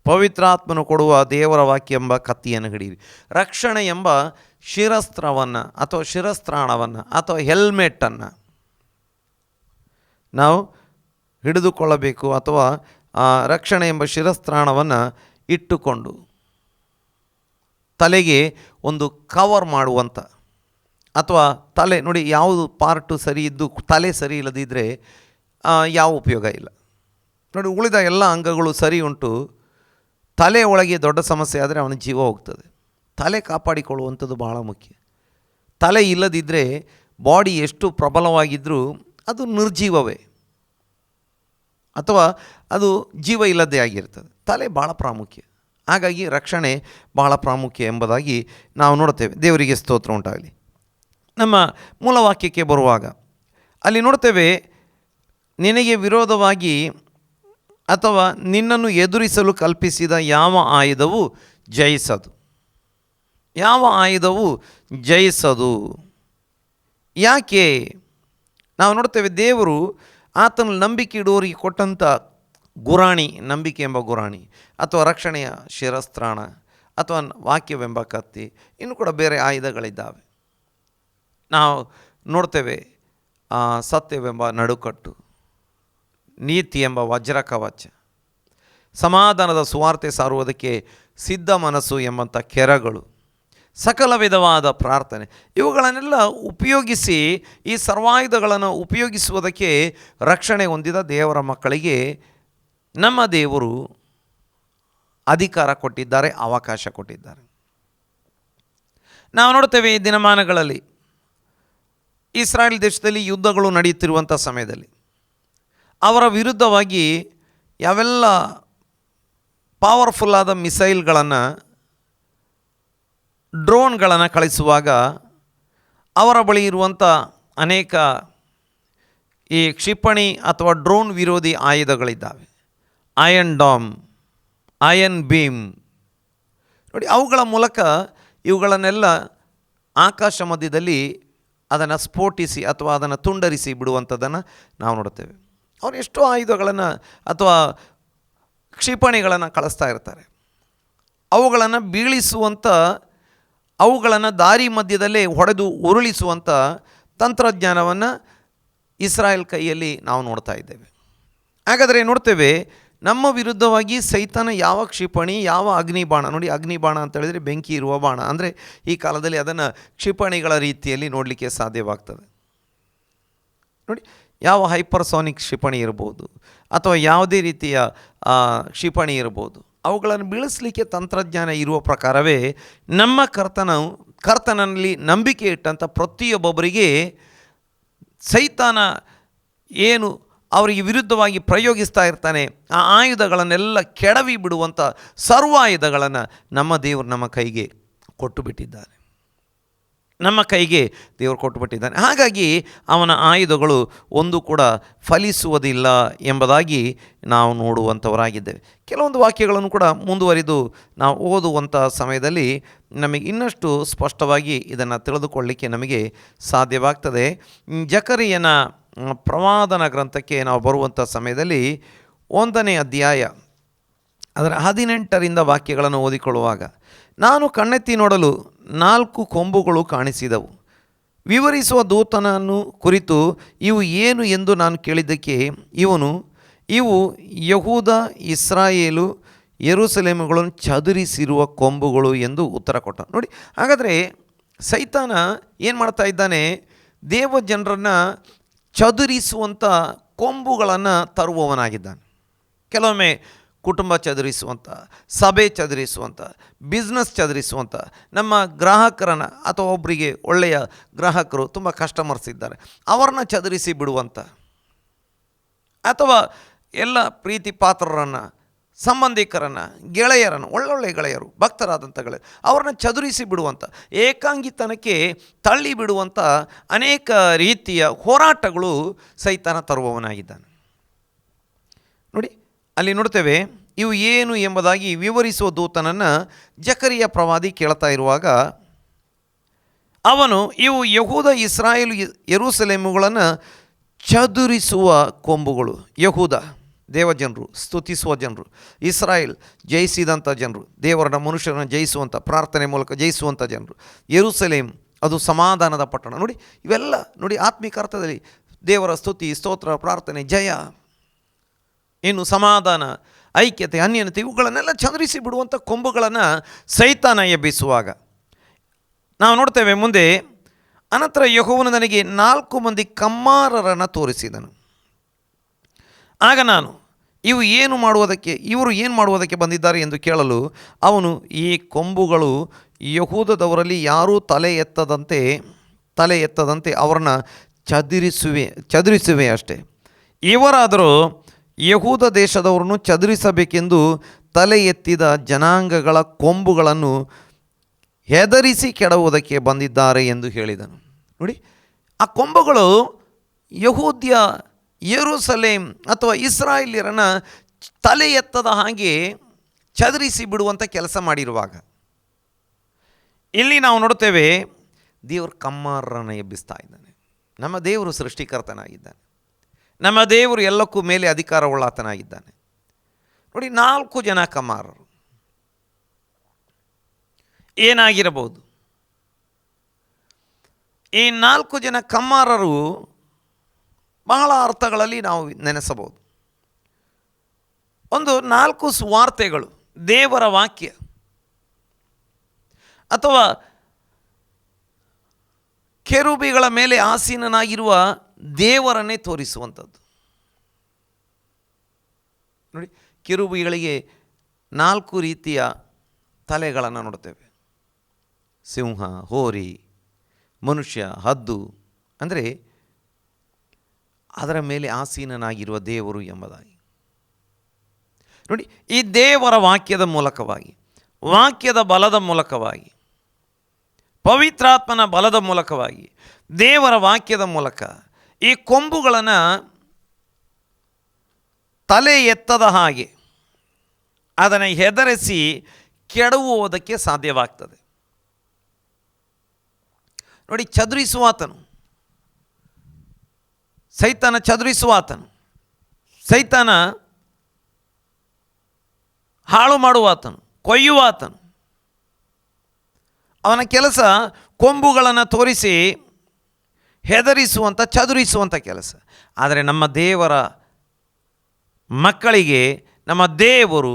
ಪವಿತ್ರಾತ್ಮನು ಕೊಡುವ ದೇವರ ವಾಕ್ಯ ಎಂಬ ಕತ್ತಿಯನ್ನು ಹಿಡಿಯಿರಿ. ರಕ್ಷಣೆ ಎಂಬ ಶಿರಸ್ತ್ರವನ್ನು ಅಥವಾ ಶಿರಸ್ತ್ರಾಣವನ್ನು ಅಥವಾ ಹೆಲ್ಮೆಟನ್ನು ನಾವು ಹಿಡಿದುಕೊಳ್ಳಬೇಕು, ಅಥವಾ ರಕ್ಷಣೆ ಎಂಬ ಶಿರಸ್ತ್ರಾಣವನ್ನು ಇಟ್ಟುಕೊಂಡು ತಲೆಗೆ ಒಂದು ಕವರ್ ಮಾಡುವಂಥ, ಅಥವಾ ತಲೆ ನೋಡಿ, ಯಾವುದು ಪಾರ್ಟು ಸರಿ ಇದ್ದು ತಲೆ ಸರಿ ಇಲ್ಲದಿದ್ದರೆ ಯಾವ ಉಪಯೋಗ ಇಲ್ಲ. ನೋಡಿ, ಉಳಿದ ಎಲ್ಲ ಅಂಗಗಳು ಸರಿ ಉಂಟು, ತಲೆ ಒಳಗೆ ದೊಡ್ಡ ಸಮಸ್ಯೆ ಆದರೆ ಅವನ ಜೀವ ಹೋಗ್ತದೆ. ತಲೆ ಕಾಪಾಡಿಕೊಳ್ಳುವಂಥದ್ದು ಬಹಳ ಮುಖ್ಯ. ತಲೆ ಇಲ್ಲದಿದ್ದರೆ ಬಾಡಿ ಎಷ್ಟು ಪ್ರಬಲವಾಗಿದ್ದರೂ ಅದು ನಿರ್ಜೀವವೇ, ಅಥವಾ ಅದು ಜೀವ ಇಲ್ಲದೇ ಆಗಿರ್ತದೆ. ತಲೆ ಭಾಳ ಪ್ರಾಮುಖ್ಯ. ಹಾಗಾಗಿ ರಕ್ಷಣೆ ಭಾಳ ಪ್ರಾಮುಖ್ಯ ಎಂಬುದಾಗಿ ನಾವು ನೋಡ್ತೇವೆ. ದೇವರಿಗೆ ಸ್ತೋತ್ರ ಉಂಟಾಗಲಿ. ನಮ್ಮ ಮೂಲವಾಕ್ಯಕ್ಕೆ ಬರುವಾಗ ಅಲ್ಲಿ ನೋಡ್ತೇವೆ, ನಿನಗೆ ವಿರೋಧವಾಗಿ ಅಥವಾ ನಿನ್ನನ್ನು ಎದುರಿಸಲು ಕಲ್ಪಿಸಿದ ಯಾವ ಆಯುಧವು ಜಯಿಸದು. ಯಾವ ಆಯುಧವು ಜಯಿಸದು? ಯಾಕೆ? ನಾವು ನೋಡ್ತೇವೆ, ದೇವರು ಆತನ ನಂಬಿಕೆ ಇಡುವವರಿಗೆ ಕೊಟ್ಟಂಥ ಗುರಾಣಿ, ನಂಬಿಕೆ ಎಂಬ ಗುರಾಣಿ, ಅಥವಾ ರಕ್ಷಣೆಯ ಶಿರಸ್ತ್ರಾಣ, ಅಥವಾ ವಾಕ್ಯವೆಂಬ ಕತ್ತಿ, ಇನ್ನು ಕೂಡ ಬೇರೆ ಆಯುಧಗಳಿದ್ದಾವೆ. ನಾವು ನೋಡ್ತೇವೆ ಸತ್ಯವೆಂಬ ನಡುಕಟ್ಟು, ನೀತಿ ಎಂಬ ವಜ್ರ ಕವಚ, ಸಮಾಧಾನದ ಸುವಾರ್ತೆ ಸಾರುವುದಕ್ಕೆ ಸಿದ್ಧ ಮನಸ್ಸು ಎಂಬಂಥ ಕೆರಗಳು, ಸಕಲ ವಿಧವಾದ ಪ್ರಾರ್ಥನೆ, ಇವುಗಳನ್ನೆಲ್ಲ ಉಪಯೋಗಿಸಿ ಈ ಸರ್ವಾಯುಧಗಳನ್ನು ಉಪಯೋಗಿಸುವುದಕ್ಕೆ ರಕ್ಷಣೆ ಹೊಂದಿದ ದೇವರ ಮಕ್ಕಳಿಗೆ ನಮ್ಮ ದೇವರು ಅಧಿಕಾರ ಕೊಟ್ಟಿದ್ದಾರೆ, ಅವಕಾಶ ಕೊಟ್ಟಿದ್ದಾರೆ. ನಾವು ನೋಡ್ತೇವೆ ಈ ದಿನಮಾನಗಳಲ್ಲಿ ಇಸ್ರಾಯೇಲ್ ದೇಶದಲ್ಲಿ ಯುದ್ಧಗಳು ನಡೆಯುತ್ತಿರುವಂಥ ಸಮಯದಲ್ಲಿ ಅವರ ವಿರುದ್ಧವಾಗಿ ಯಾವೆಲ್ಲ ಪವರ್ಫುಲ್ಲಾದ ಮಿಸೈಲ್ಗಳನ್ನು, ಡ್ರೋನ್ಗಳನ್ನು ಕಳಿಸುವಾಗ ಅವರ ಬಳಿ ಇರುವಂಥ ಅನೇಕ ಈ ಕ್ಷಿಪಣಿ ಅಥವಾ ಡ್ರೋನ್ ವಿರೋಧಿ ಆಯುಧಗಳಿದ್ದಾವೆ. ಅಯನ್ ಡಾಮ್, ಅಯನ್ ಬೀಮ್ ನೋಡಿ, ಅವುಗಳ ಮೂಲಕ ಇವುಗಳನ್ನೆಲ್ಲ ಆಕಾಶ ಮಧ್ಯದಲ್ಲಿ ಅದನ್ನು ಸ್ಫೋಟಿಸಿ ಅಥವಾ ಅದನ್ನು ತುಂಡರಿಸಿ ಬಿಡುವಂಥದ್ದನ್ನು ನಾವು ನೋಡ್ತೇವೆ. ಅವರು ಎಷ್ಟೋ ಆಯುಧಗಳನ್ನು ಅಥವಾ ಕ್ಷಿಪಣಿಗಳನ್ನು ಕಳಿಸ್ತಾ ಇರ್ತಾರೆ. ಅವುಗಳನ್ನು ಬೀಳಿಸುವಂಥ, ಅವುಗಳನ್ನು ದಾರಿ ಮಧ್ಯದಲ್ಲೇ ಹೊಡೆದು ಉರುಳಿಸುವಂಥ ತಂತ್ರಜ್ಞಾನವನ್ನು ಇಸ್ರಾಯೇಲ್ ಕೈಯಲ್ಲಿ ನಾವು ನೋಡ್ತಾ ಇದ್ದೇವೆ. ಹಾಗಾದರೆ ನೋಡ್ತೇವೆ ನಮ್ಮ ವಿರುದ್ಧವಾಗಿ ಸೈತಾನ ಯಾವ ಕ್ಷಿಪಣಿ, ಯಾವ ಅಗ್ನಿಬಾಣ, ನೋಡಿ ಅಗ್ನಿಬಾಣ ಅಂತ ಹೇಳಿದರೆ ಬೆಂಕಿ ಇರುವ ಬಾಣ, ಅಂದರೆ ಈ ಕಾಲದಲ್ಲಿ ಅದನ್ನು ಕ್ಷಿಪಣಿಗಳ ರೀತಿಯಲ್ಲಿ ನೋಡಲಿಕ್ಕೆ ಸಾಧ್ಯವಾಗ್ತದೆ. ನೋಡಿ, ಯಾವ ಹೈಪರ್ಸಾನಿಕ್ ಕ್ಷಿಪಣಿ ಇರ್ಬೋದು ಅಥವಾ ಯಾವುದೇ ರೀತಿಯ ಕ್ಷಿಪಣಿ ಇರ್ಬೋದು, ಅವುಗಳನ್ನು ಬೀಳಿಸಲಿಕ್ಕೆ ತಂತ್ರಜ್ಞಾನ ಇರುವ ಪ್ರಕಾರವೇ ನಮ್ಮ ಕರ್ತನಲ್ಲಿ ನಂಬಿಕೆ ಇಟ್ಟಂಥ ಪ್ರತಿಯೊಬ್ಬೊಬ್ಬರಿಗೆ ಸೈತಾನ ಏನು ಅವರಿಗೆ ವಿರುದ್ಧವಾಗಿ ಪ್ರಯೋಗಿಸ್ತಾ ಇರ್ತಾನೆ, ಆ ಆಯುಧಗಳನ್ನೆಲ್ಲ ಕೆಡವಿ ಬಿಡುವಂಥ ಸರ್ವ ಆಯುಧಗಳನ್ನು ನಮ್ಮ ದೇವರು ನಮ್ಮ ಕೈಗೆ ಕೊಟ್ಟು ಬಿಟ್ಟಿದ್ದಾರೆ. ನಮ್ಮ ಕೈಗೆ ದೇವರು ಕೊಟ್ಟುಬಿಟ್ಟಿದ್ದಾನೆ. ಹಾಗಾಗಿ ಅವನ ಆಯುಧಗಳು ಒಂದು ಕೂಡ ಫಲಿಸುವುದಿಲ್ಲ ಎಂಬುದಾಗಿ ನಾವು ನೋಡುವಂಥವರಾಗಿದ್ದೇವೆ. ಕೆಲವೊಂದು ವಾಕ್ಯಗಳನ್ನು ಕೂಡ ಮುಂದುವರಿದು ನಾವು ಓದುವಂಥ ಸಮಯದಲ್ಲಿ ನಮಗೆ ಇನ್ನಷ್ಟು ಸ್ಪಷ್ಟವಾಗಿ ಇದನ್ನು ತಿಳಿದುಕೊಳ್ಳಲಿಕ್ಕೆ ನಮಗೆ ಸಾಧ್ಯವಾಗ್ತದೆ. ಜಕರೀಯನ ಪ್ರವಾದನ ಗ್ರಂಥಕ್ಕೆ ನಾವು ಬರುವಂಥ ಸಮಯದಲ್ಲಿ 1ನೇ ಅಧ್ಯಾಯ ಅದರ 18ರಿಂದ ವಾಕ್ಯಗಳನ್ನು ಓದಿಕೊಳ್ಳುವಾಗ, ನಾನು ಕಣ್ಣೆತ್ತಿ ನೋಡಲು 4 ಕೊಂಬುಗಳು ಕಾಣಿಸಿದವು. ವಿವರಿಸುವ ದೂತನನ್ನು ಕುರಿತು ಇವು ಏನು ಎಂದು ನಾನು ಕೇಳಿದ್ದಕ್ಕೆ ಇವು ಯಹೂದ, ಇಸ್ರಾಯೇಲು, ಯೆರೂಸಲೇಮುಗಳನ್ನು ಚದುರಿಸಿರುವ ಕೊಂಬುಗಳು ಎಂದು ಉತ್ತರ ಕೊಟ್ಟ. ನೋಡಿ, ಹಾಗಾದರೆ ಸೈತಾನ ಏನು ಮಾಡ್ತಾ ಇದ್ದಾನೆ? ದೇವ ಜನರನ್ನು ಚದುರಿಸುವಂಥ ಕೊಂಬುಗಳನ್ನು ತರುವವನಾಗಿದ್ದಾನೆ. ಕೆಲವೊಮ್ಮೆ ಕುಟುಂಬ ಚದುರಿಸುವಂಥ, ಸಭೆ ಚದುರಿಸುವಂಥ, ಬಿಸ್ನೆಸ್ ಚದುರಿಸುವಂಥ, ನಮ್ಮ ಗ್ರಾಹಕರನ್ನು ಅಥವಾ ಒಬ್ಬರಿಗೆ ಒಳ್ಳೆಯ ಗ್ರಾಹಕರು ತುಂಬ ಕಸ್ಟಮರ್ಸ್ ಇದ್ದಾರೆ, ಅವರನ್ನು ಚದುರಿಸಿ ಬಿಡುವಂಥ, ಅಥವಾ ಎಲ್ಲ ಪ್ರೀತಿ ಪಾತ್ರರನ್ನು, ಸಂಬಂಧಿಕರನ್ನು, ಗೆಳೆಯರನ್ನು, ಒಳ್ಳೊಳ್ಳೆ ಗೆಳೆಯರು, ಭಕ್ತರಾದಂಥ ಗೆಳೆಯರು, ಅವ್ರನ್ನ ಚದುರಿಸಿ ಬಿಡುವಂಥ, ಏಕಾಂಗಿತನಕ್ಕೆ ತಳ್ಳಿ ಬಿಡುವಂಥ ಅನೇಕ ರೀತಿಯ ಹೋರಾಟಗಳು ಸೈತಾನ ತರುವವನಾಗಿದ್ದಾನೆ. ನೋಡಿ, ಅಲ್ಲಿ ನೋಡ್ತೇವೆ, ಇವು ಏನು ಎಂಬುದಾಗಿ ವಿವರಿಸುವ ದೂತನನ್ನು ಜಕರಿಯ ಪ್ರವಾದಿ ಕೇಳ್ತಾ ಇರುವಾಗ ಅವನು ಇವು ಯಹೂದ, ಇಸ್ರಾಯೇಲ್, ಯೆರೂಸಲೇಮುಗಳನ್ನು ಚದುರಿಸುವ ಕೊಂಬುಗಳು. ಯಹೂದ ದೇವಜನರು, ಸ್ತುತಿಸುವ ಜನರು; ಇಸ್ರಾಯೇಲ್ ಜಯಿಸಿದಂಥ ಜನರು, ದೇವರನ್ನ ಮನುಷ್ಯರನ್ನು ಜಯಿಸುವಂಥ, ಪ್ರಾರ್ಥನೆ ಮೂಲಕ ಜಯಿಸುವಂಥ ಜನರು; ಯೆರೂಸಲೇಮ್ ಅದು ಸಮಾಧಾನದ ಪಟ್ಟಣ. ನೋಡಿ, ಇವೆಲ್ಲ ನೋಡಿ ಆತ್ಮಿಕ ಅರ್ಥದಲ್ಲಿ ದೇವರ ಸ್ತುತಿ, ಸ್ತೋತ್ರ, ಪ್ರಾರ್ಥನೆ, ಜಯ, ಇನ್ನು ಸಮಾಧಾನ, ಐಕ್ಯತೆ, ಅನ್ಯನತೆ, ಇವುಗಳನ್ನೆಲ್ಲ ಚದುರಿಸಿ ಬಿಡುವಂಥ ಕೊಂಬುಗಳನ್ನು ಸೈತಾನ ಎಬ್ಬಿಸುವಾಗ ನಾವು ನೋಡ್ತೇವೆ. ಮುಂದೆ ಅನಂತರ ಯೆಹೋವನು ನನಗೆ 4 ಮಂದಿ ಕಮ್ಮಾರರನ್ನು ತೋರಿಸಿದನು. ಆಗ ನಾನು ಇವರು ಏನು ಮಾಡುವುದಕ್ಕೆ ಬಂದಿದ್ದಾರೆ ಎಂದು ಕೇಳಲು ಅವನು, ಈ ಕೊಂಬುಗಳು ಯಹೂದದವರಲ್ಲಿ ಯಾರೂ ತಲೆ ಎತ್ತದಂತೆ ಅವರನ್ನು ಚದುರಿಸುವೆ ಅಷ್ಟೇ. ಇವರಾದರೂ ಯಹೂದ ದೇಶದವರನ್ನು ಚದುರಿಸಬೇಕೆಂದು ತಲೆ ಎತ್ತಿದ ಜನಾಂಗಗಳ ಕೊಂಬುಗಳನ್ನು ಹೆದರಿಸಿ ಕೆಡವುವುದಕ್ಕೆ ಬಂದಿದ್ದಾರೆ ಎಂದು ಹೇಳಿದನು. ನೋಡಿ, ಆ ಕೊಂಬುಗಳು ಯಹೂದ್ಯ, ಯೆರೂಸಲೇಮ್ ಅಥವಾ ಇಸ್ರಾಯೇಲ್ಯರನ್ನು ತಲೆ ಎತ್ತದ ಹಾಗೆ ಚದುರಿಸಿ ಬಿಡುವಂಥ ಕೆಲಸ ಮಾಡಿರುವಾಗ ಇಲ್ಲಿ ನಾವು ನೋಡ್ತೇವೆ, ದೇವರು ಕಮ್ಮಾರರನ್ನು ಎಬ್ಬಿಸ್ತಾ ಇದ್ದಾನೆ. ನಮ್ಮ ದೇವರು ಸೃಷ್ಟಿಕರ್ತನಾಗಿದ್ದಾನೆ. ನಮ್ಮ ದೇವರು ಎಲ್ಲಕ್ಕೂ ಮೇಲೆ ಅಧಿಕಾರವುಳ್ಳಾತನಾಗಿದ್ದಾನೆ. ನೋಡಿ, 4 ಜನ ಕಮ್ಮಾರರು ಏನಾಗಿರಬಹುದು? ಈ 4 ಜನ ಕಮ್ಮಾರರು ಬಹಳ ಅರ್ಥಗಳಲ್ಲಿ ನಾವು ನೆನೆಸಬಹುದು. ಒಂದು 4 ಸುವಾರ್ತೆಗಳು, ದೇವರ ವಾಕ್ಯ ಅಥವಾ ಕೆರೂಬಿಗಳ ಮೇಲೆ ಆಸೀನನಾಗಿರುವ ದೇವರನ್ನೇ ತೋರಿಸುವಂಥದ್ದು. ನೋಡಿ, ಕೆರೂಬಿಗಳಿಗೆ 4 ರೀತಿಯ ತಲೆಗಳನ್ನು ನೋಡ್ತೇವೆ. ಸಿಂಹ, ಹೋರಿ, ಮನುಷ್ಯ, ಹದ್ದು, ಅಂದರೆ ಅದರ ಮೇಲೆ ಆಸೀನನಾಗಿರುವ ದೇವರು ಎಂಬುದಾಗಿ. ನೋಡಿ, ಈ ದೇವರ ವಾಕ್ಯದ ಮೂಲಕವಾಗಿ, ವಾಕ್ಯದ ಬಲದ ಮೂಲಕವಾಗಿ, ಪವಿತ್ರಾತ್ಮನ ಬಲದ ಮೂಲಕವಾಗಿ, ದೇವರ ವಾಕ್ಯದ ಮೂಲಕ ಈ ಕೊಂಬುಗಳನ್ನು ತಲೆ ಎತ್ತದ ಹಾಗೆ ಅದನ್ನು ಹೆದರಿಸಿ ಕೆಡವುವುದಕ್ಕೆ ಸಾಧ್ಯವಾಗ್ತದೆ. ನೋಡಿ, ಚದುರಿಸುವಾತನು, ಸೈತಾನ ಚದುರಿಸುವಾತನು, ಸೈತಾನ ಹಾಳು ಮಾಡುವಾತನು, ಕೊಯ್ಯುವಾತನು. ಅವನ ಕೆಲಸ ಕೊಂಬುಗಳನ್ನು ತೋರಿಸಿ ಹೆದರಿಸುವಂಥ, ಚದುರಿಸುವಂಥ ಕೆಲಸ. ಆದರೆ ನಮ್ಮ ದೇವರ ಮಕ್ಕಳಿಗೆ ನಮ್ಮ ದೇವರು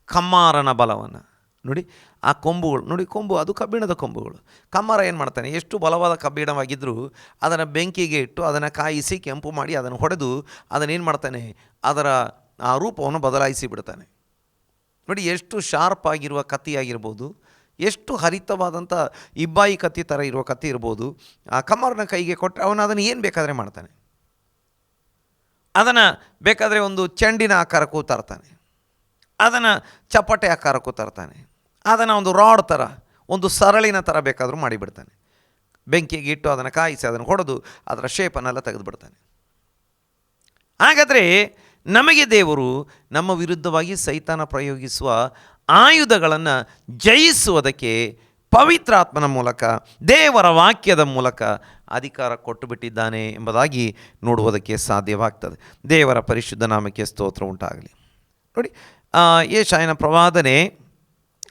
ಕಮ್ಮಾರನ ಬಲವನ್ನು ನೋಡಿ, ಆ ಕೊಂಬುಗಳು ನೋಡಿ, ಕೊಂಬು ಅದು ಕಬ್ಬಿಣದ ಕೊಂಬುಗಳು. ಕಮ್ಮಾರ ಏನು ಮಾಡ್ತಾನೆ? ಎಷ್ಟು ಬಲವಾದ ಕಬ್ಬಿಣವಾಗಿದ್ದರೂ ಅದನ್ನು ಬೆಂಕಿಗೆ ಇಟ್ಟು ಅದನ್ನು ಕಾಯಿಸಿ ಕೆಂಪು ಮಾಡಿ ಅದನ್ನು ಹೊಡೆದು ಅದನ್ನೇನು ಮಾಡ್ತಾನೆ? ಅದರ ಆ ರೂಪವನ್ನು ಬದಲಾಯಿಸಿ ಬಿಡ್ತಾನೆ. ನೋಡಿ, ಎಷ್ಟು ಶಾರ್ಪ್ ಆಗಿರುವ ಕತ್ತಿಯಾಗಿರ್ಬೋದು, ಎಷ್ಟು ಹರಿತವಾದಂಥ ಇಬ್ಬಾಯಿ ಕತ್ತಿ ಥರ ಇರುವ ಕತ್ತಿ ಇರ್ಬೋದು, ಆ ಕಮ್ಮಾರನ ಕೈಗೆ ಕೊಟ್ಟರೆ ಅವನು ಅದನ್ನು ಏನು ಬೇಕಾದರೆ ಮಾಡ್ತಾನೆ. ಅದನ್ನು ಬೇಕಾದರೆ ಒಂದು ಚೆಂಡಿನ ಆಕಾರಕ್ಕೂ ತರ್ತಾನೆ, ಅದನ್ನು ಚಪ್ಪಟೆ ಆಕಾರಕ್ಕೂ ತರ್ತಾನೆ, ಅದನ್ನು ಒಂದು ರಾಡ್ ಥರ, ಒಂದು ಸರಳಿನ ಥರ ಬೇಕಾದರೂ ಮಾಡಿಬಿಡ್ತಾನೆ. ಬೆಂಕಿಗೆ ಇಟ್ಟು ಅದನ್ನು ಕಾಯಿಸಿ ಅದನ್ನು ಹೊಡೆದು ಅದರ ಶೇಪನ್ನೆಲ್ಲ ತೆಗೆದುಬಿಡ್ತಾನೆ. ಹಾಗಾದರೆ ನಮಗೆ ದೇವರು ನಮ್ಮ ವಿರುದ್ಧವಾಗಿ ಸೈತಾನ ಪ್ರಯೋಗಿಸುವ ಆಯುಧಗಳನ್ನು ಜಯಿಸುವುದಕ್ಕೆ ಪವಿತ್ರಾತ್ಮನ ಮೂಲಕ, ದೇವರ ವಾಕ್ಯದ ಮೂಲಕ ಅಧಿಕಾರ ಕೊಟ್ಟು ಬಿಟ್ಟಿದ್ದಾನೆ ಎಂಬುದಾಗಿ ನೋಡುವುದಕ್ಕೆ ಸಾಧ್ಯವಾಗ್ತದೆ. ದೇವರ ಪರಿಶುದ್ಧ ನಾಮಕ್ಕೆ ಸ್ತೋತ್ರ ಉಂಟಾಗಲಿ. ನೋಡಿ, ಯೆಶಾಯನ ಪ್ರವಾದನೆ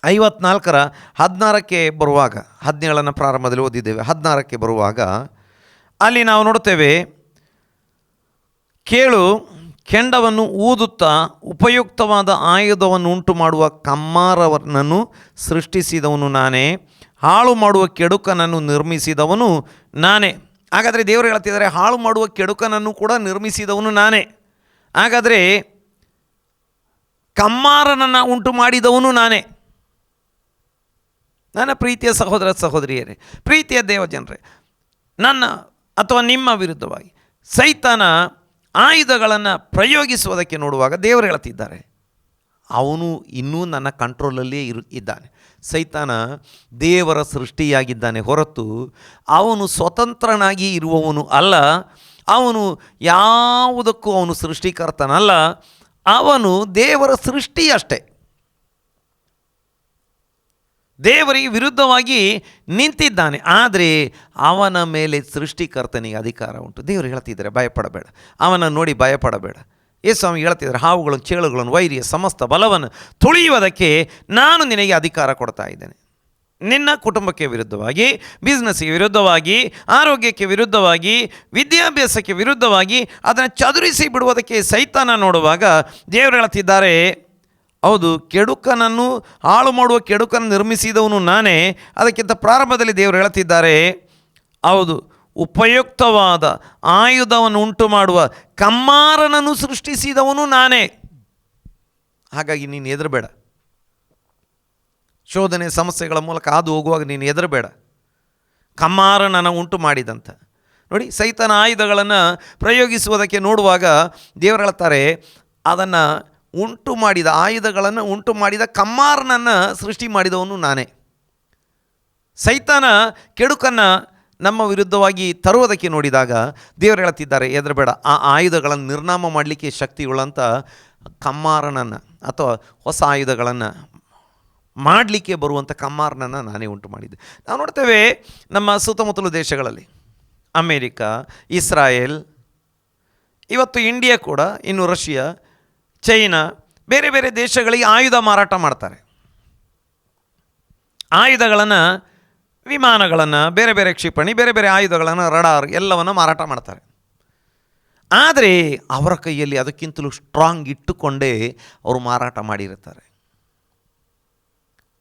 54:16 ಬರುವಾಗ, 17 ಪ್ರಾರಂಭದಲ್ಲಿ ಓದಿದ್ದೇವೆ, 16 ಬರುವಾಗ ಅಲ್ಲಿ ನಾವು ನೋಡ್ತೇವೆ, ಕೇಳು, ಕೆಂಡವನ್ನು ಊದುತ್ತಾ ಉಪಯುಕ್ತವಾದ ಆಯುಧವನ್ನು ಉಂಟು ಮಾಡುವ ಕಮ್ಮಾರನನ್ನು ಸೃಷ್ಟಿಸಿದವನು ನಾನೇ, ಹಾಳು ಮಾಡುವ ಕೆಡುಕನನ್ನು ನಿರ್ಮಿಸಿದವನು ನಾನೇ. ಹಾಗಾದರೆ ದೇವರು ಹೇಳ್ತಿದ್ದಾರೆ, ಹಾಳು ಮಾಡುವ ಕೆಡುಕನನ್ನು ಕೂಡ ನಿರ್ಮಿಸಿದವನು ನಾನೇ. ಹಾಗಾದರೆ ಕಮ್ಮಾರನನ್ನು ಉಂಟು ಮಾಡಿದವನು ನಾನೇ. ನನ್ನ ಪ್ರೀತಿಯ ಸಹೋದರ ಸಹೋದರಿಯರೇ, ಪ್ರೀತಿಯ ದೇವಜನರೇ, ನನ್ನ ಅಥವಾ ನಿಮ್ಮ ವಿರುದ್ಧವಾಗಿ ಸೈತಾನ ಆಯುಧಗಳನ್ನು ಪ್ರಯೋಗಿಸುವುದಕ್ಕೆ ನೋಡುವಾಗ ದೇವರು ಹೇಳ್ತಿದ್ದಾರೆ, ಅವನು ಇನ್ನೂ ನನ್ನ ಕಂಟ್ರೋಲಲ್ಲೇ ಇದ್ದಾನೆ. ಸೈತಾನ ದೇವರ ಸೃಷ್ಟಿಯಾಗಿದ್ದಾನೆ ಹೊರತು ಅವನು ಸ್ವತಂತ್ರನಾಗಿ ಇರುವವನು ಅಲ್ಲ. ಅವನು ಯಾವುದಕ್ಕೂ ಅವನು ಸೃಷ್ಟಿಕರ್ತನಲ್ಲ, ಅವನು ದೇವರ ಸೃಷ್ಟಿ ಅಷ್ಟೇ. ದೇವರಿಗೆ ವಿರುದ್ಧವಾಗಿ ನಿಂತಿದ್ದಾನೆ, ಆದರೆ ಅವನ ಮೇಲೆ ಸೃಷ್ಟಿಕರ್ತನಿಗೆ ಅಧಿಕಾರ ಉಂಟು. ದೇವರು ಹೇಳ್ತಿದ್ದಾರೆ, ಭಯಪಡಬೇಡ, ಅವನನ್ನು ನೋಡಿ ಭಯಪಡಬೇಡ. ಯೇಸುಸ್ವಾಮಿ ಹೇಳ್ತಿದ್ದಾರೆ, ಹಾವುಗಳನ್ನು, ಚೇಳುಗಳನ್ನು, ವೈರಿಯ ಸಮಸ್ತ ಬಲವನ್ನು ತುಳಿಯುವುದಕ್ಕೆ ನಾನು ನಿನಗೆ ಅಧಿಕಾರ ಕೊಡ್ತಾ ಇದ್ದೇನೆ. ನಿನ್ನ ಕುಟುಂಬಕ್ಕೆ ವಿರುದ್ಧವಾಗಿ, ಬಿಸ್ನೆಸ್ಸಿಗೆ ವಿರುದ್ಧವಾಗಿ, ಆರೋಗ್ಯಕ್ಕೆ ವಿರುದ್ಧವಾಗಿ, ವಿದ್ಯಾಭ್ಯಾಸಕ್ಕೆ ವಿರುದ್ಧವಾಗಿ ಅದನ್ನು ಚದುರಿಸಿ ಬಿಡುವುದಕ್ಕೆ ಸೈತಾನ ನೋಡುವಾಗ ದೇವರು ಹೇಳ್ತಿದ್ದಾರೆ, ಹೌದು, ಕೆಡುಕನನ್ನು ಹಾಳು ಮಾಡುವ ಕೆಡುಕನ್ನು ನಿರ್ಮಿಸಿದವನು ನಾನೇ. ಅದಕ್ಕಿಂತ ಪ್ರಾರಂಭದಲ್ಲಿ ದೇವರು ಹೇಳ್ತಿದ್ದಾರೆ, ಹೌದು, ಉಪಯುಕ್ತವಾದ ಆಯುಧವನ್ನು ಉಂಟು ಮಾಡುವ ಕಮ್ಮಾರನನ್ನು ಸೃಷ್ಟಿಸಿದವನು ನಾನೇ. ಹಾಗಾಗಿ ನೀನು ಹೆದರಬೇಡ. ಶೋಧನೆ ಸಮಸ್ಯೆಗಳ ಮೂಲಕ ಹಾದು ಹೋಗುವಾಗ ನೀನು ಹೆದರಬೇಡ. ಕಮ್ಮಾರನನ್ನು ಉಂಟು ಮಾಡಿದಂಥ ನೋಡಿ, ಸೈತಾನ ಆಯುಧಗಳನ್ನು ಪ್ರಯೋಗಿಸುವುದಕ್ಕೆ ನೋಡುವಾಗ ದೇವರು ಹೇಳ್ತಾರೆ, ಅದನ್ನು ಉಂಟು ಮಾಡಿದ ಆಯುಧಗಳನ್ನು ಉಂಟು ಮಾಡಿದ ಕಮ್ಮಾರನನ್ನು ಸೃಷ್ಟಿ ಮಾಡಿದವನು ನಾನೇ. ಸೈತಾನ ಕೆಡುಕನ್ನು ನಮ್ಮ ವಿರುದ್ಧವಾಗಿ ತರುವುದಕ್ಕೆ ನೋಡಿದಾಗ ದೇವರು ಹೇಳ್ತಿದ್ದಾರೆ, ಹೆದರಬೇಡ, ಆ ಆಯುಧಗಳನ್ನು ನಿರ್ನಾಮ ಮಾಡಲಿಕ್ಕೆ ಶಕ್ತಿಯುಳ್ಳಂಥ ಕಮ್ಮಾರನನ್ನು ಅಥವಾ ಹೊಸ ಆಯುಧಗಳನ್ನು ಮಾಡಲಿಕ್ಕೆ ಬರುವಂಥ ಕಮ್ಮಾರನನ್ನು ನಾನೇ ಉಂಟು ಮಾಡಿದ್ದೆ. ನಾವು ನೋಡ್ತೇವೆ ನಮ್ಮ ಸುತ್ತಮುತ್ತಲು ದೇಶಗಳಲ್ಲಿ, ಅಮೇರಿಕಾ, ಇಸ್ರಾಯೇಲ್, ಇವತ್ತು ಇಂಡಿಯಾ ಕೂಡ, ಇನ್ನು ರಷ್ಯಾ, ಚೈನಾ, ಬೇರೆ ಬೇರೆ ದೇಶಗಳಿಗೆ ಆಯುಧ ಮಾರಾಟ ಮಾಡ್ತಾರೆ. ಆಯುಧಗಳನ್ನು, ವಿಮಾನಗಳನ್ನು, ಬೇರೆ ಬೇರೆ ಕ್ಷಿಪಣಿ, ಬೇರೆ ಬೇರೆ ಆಯುಧಗಳನ್ನು, ರಡಾರ್ ಎಲ್ಲವನ್ನು ಮಾರಾಟ ಮಾಡ್ತಾರೆ. ಆದರೆ ಅವರ ಕೈಯಲ್ಲಿ ಅದಕ್ಕಿಂತಲೂ ಸ್ಟ್ರಾಂಗ್ ಇಟ್ಟುಕೊಂಡೇ ಅವರು ಮಾರಾಟ ಮಾಡಿರ್ತಾರೆ.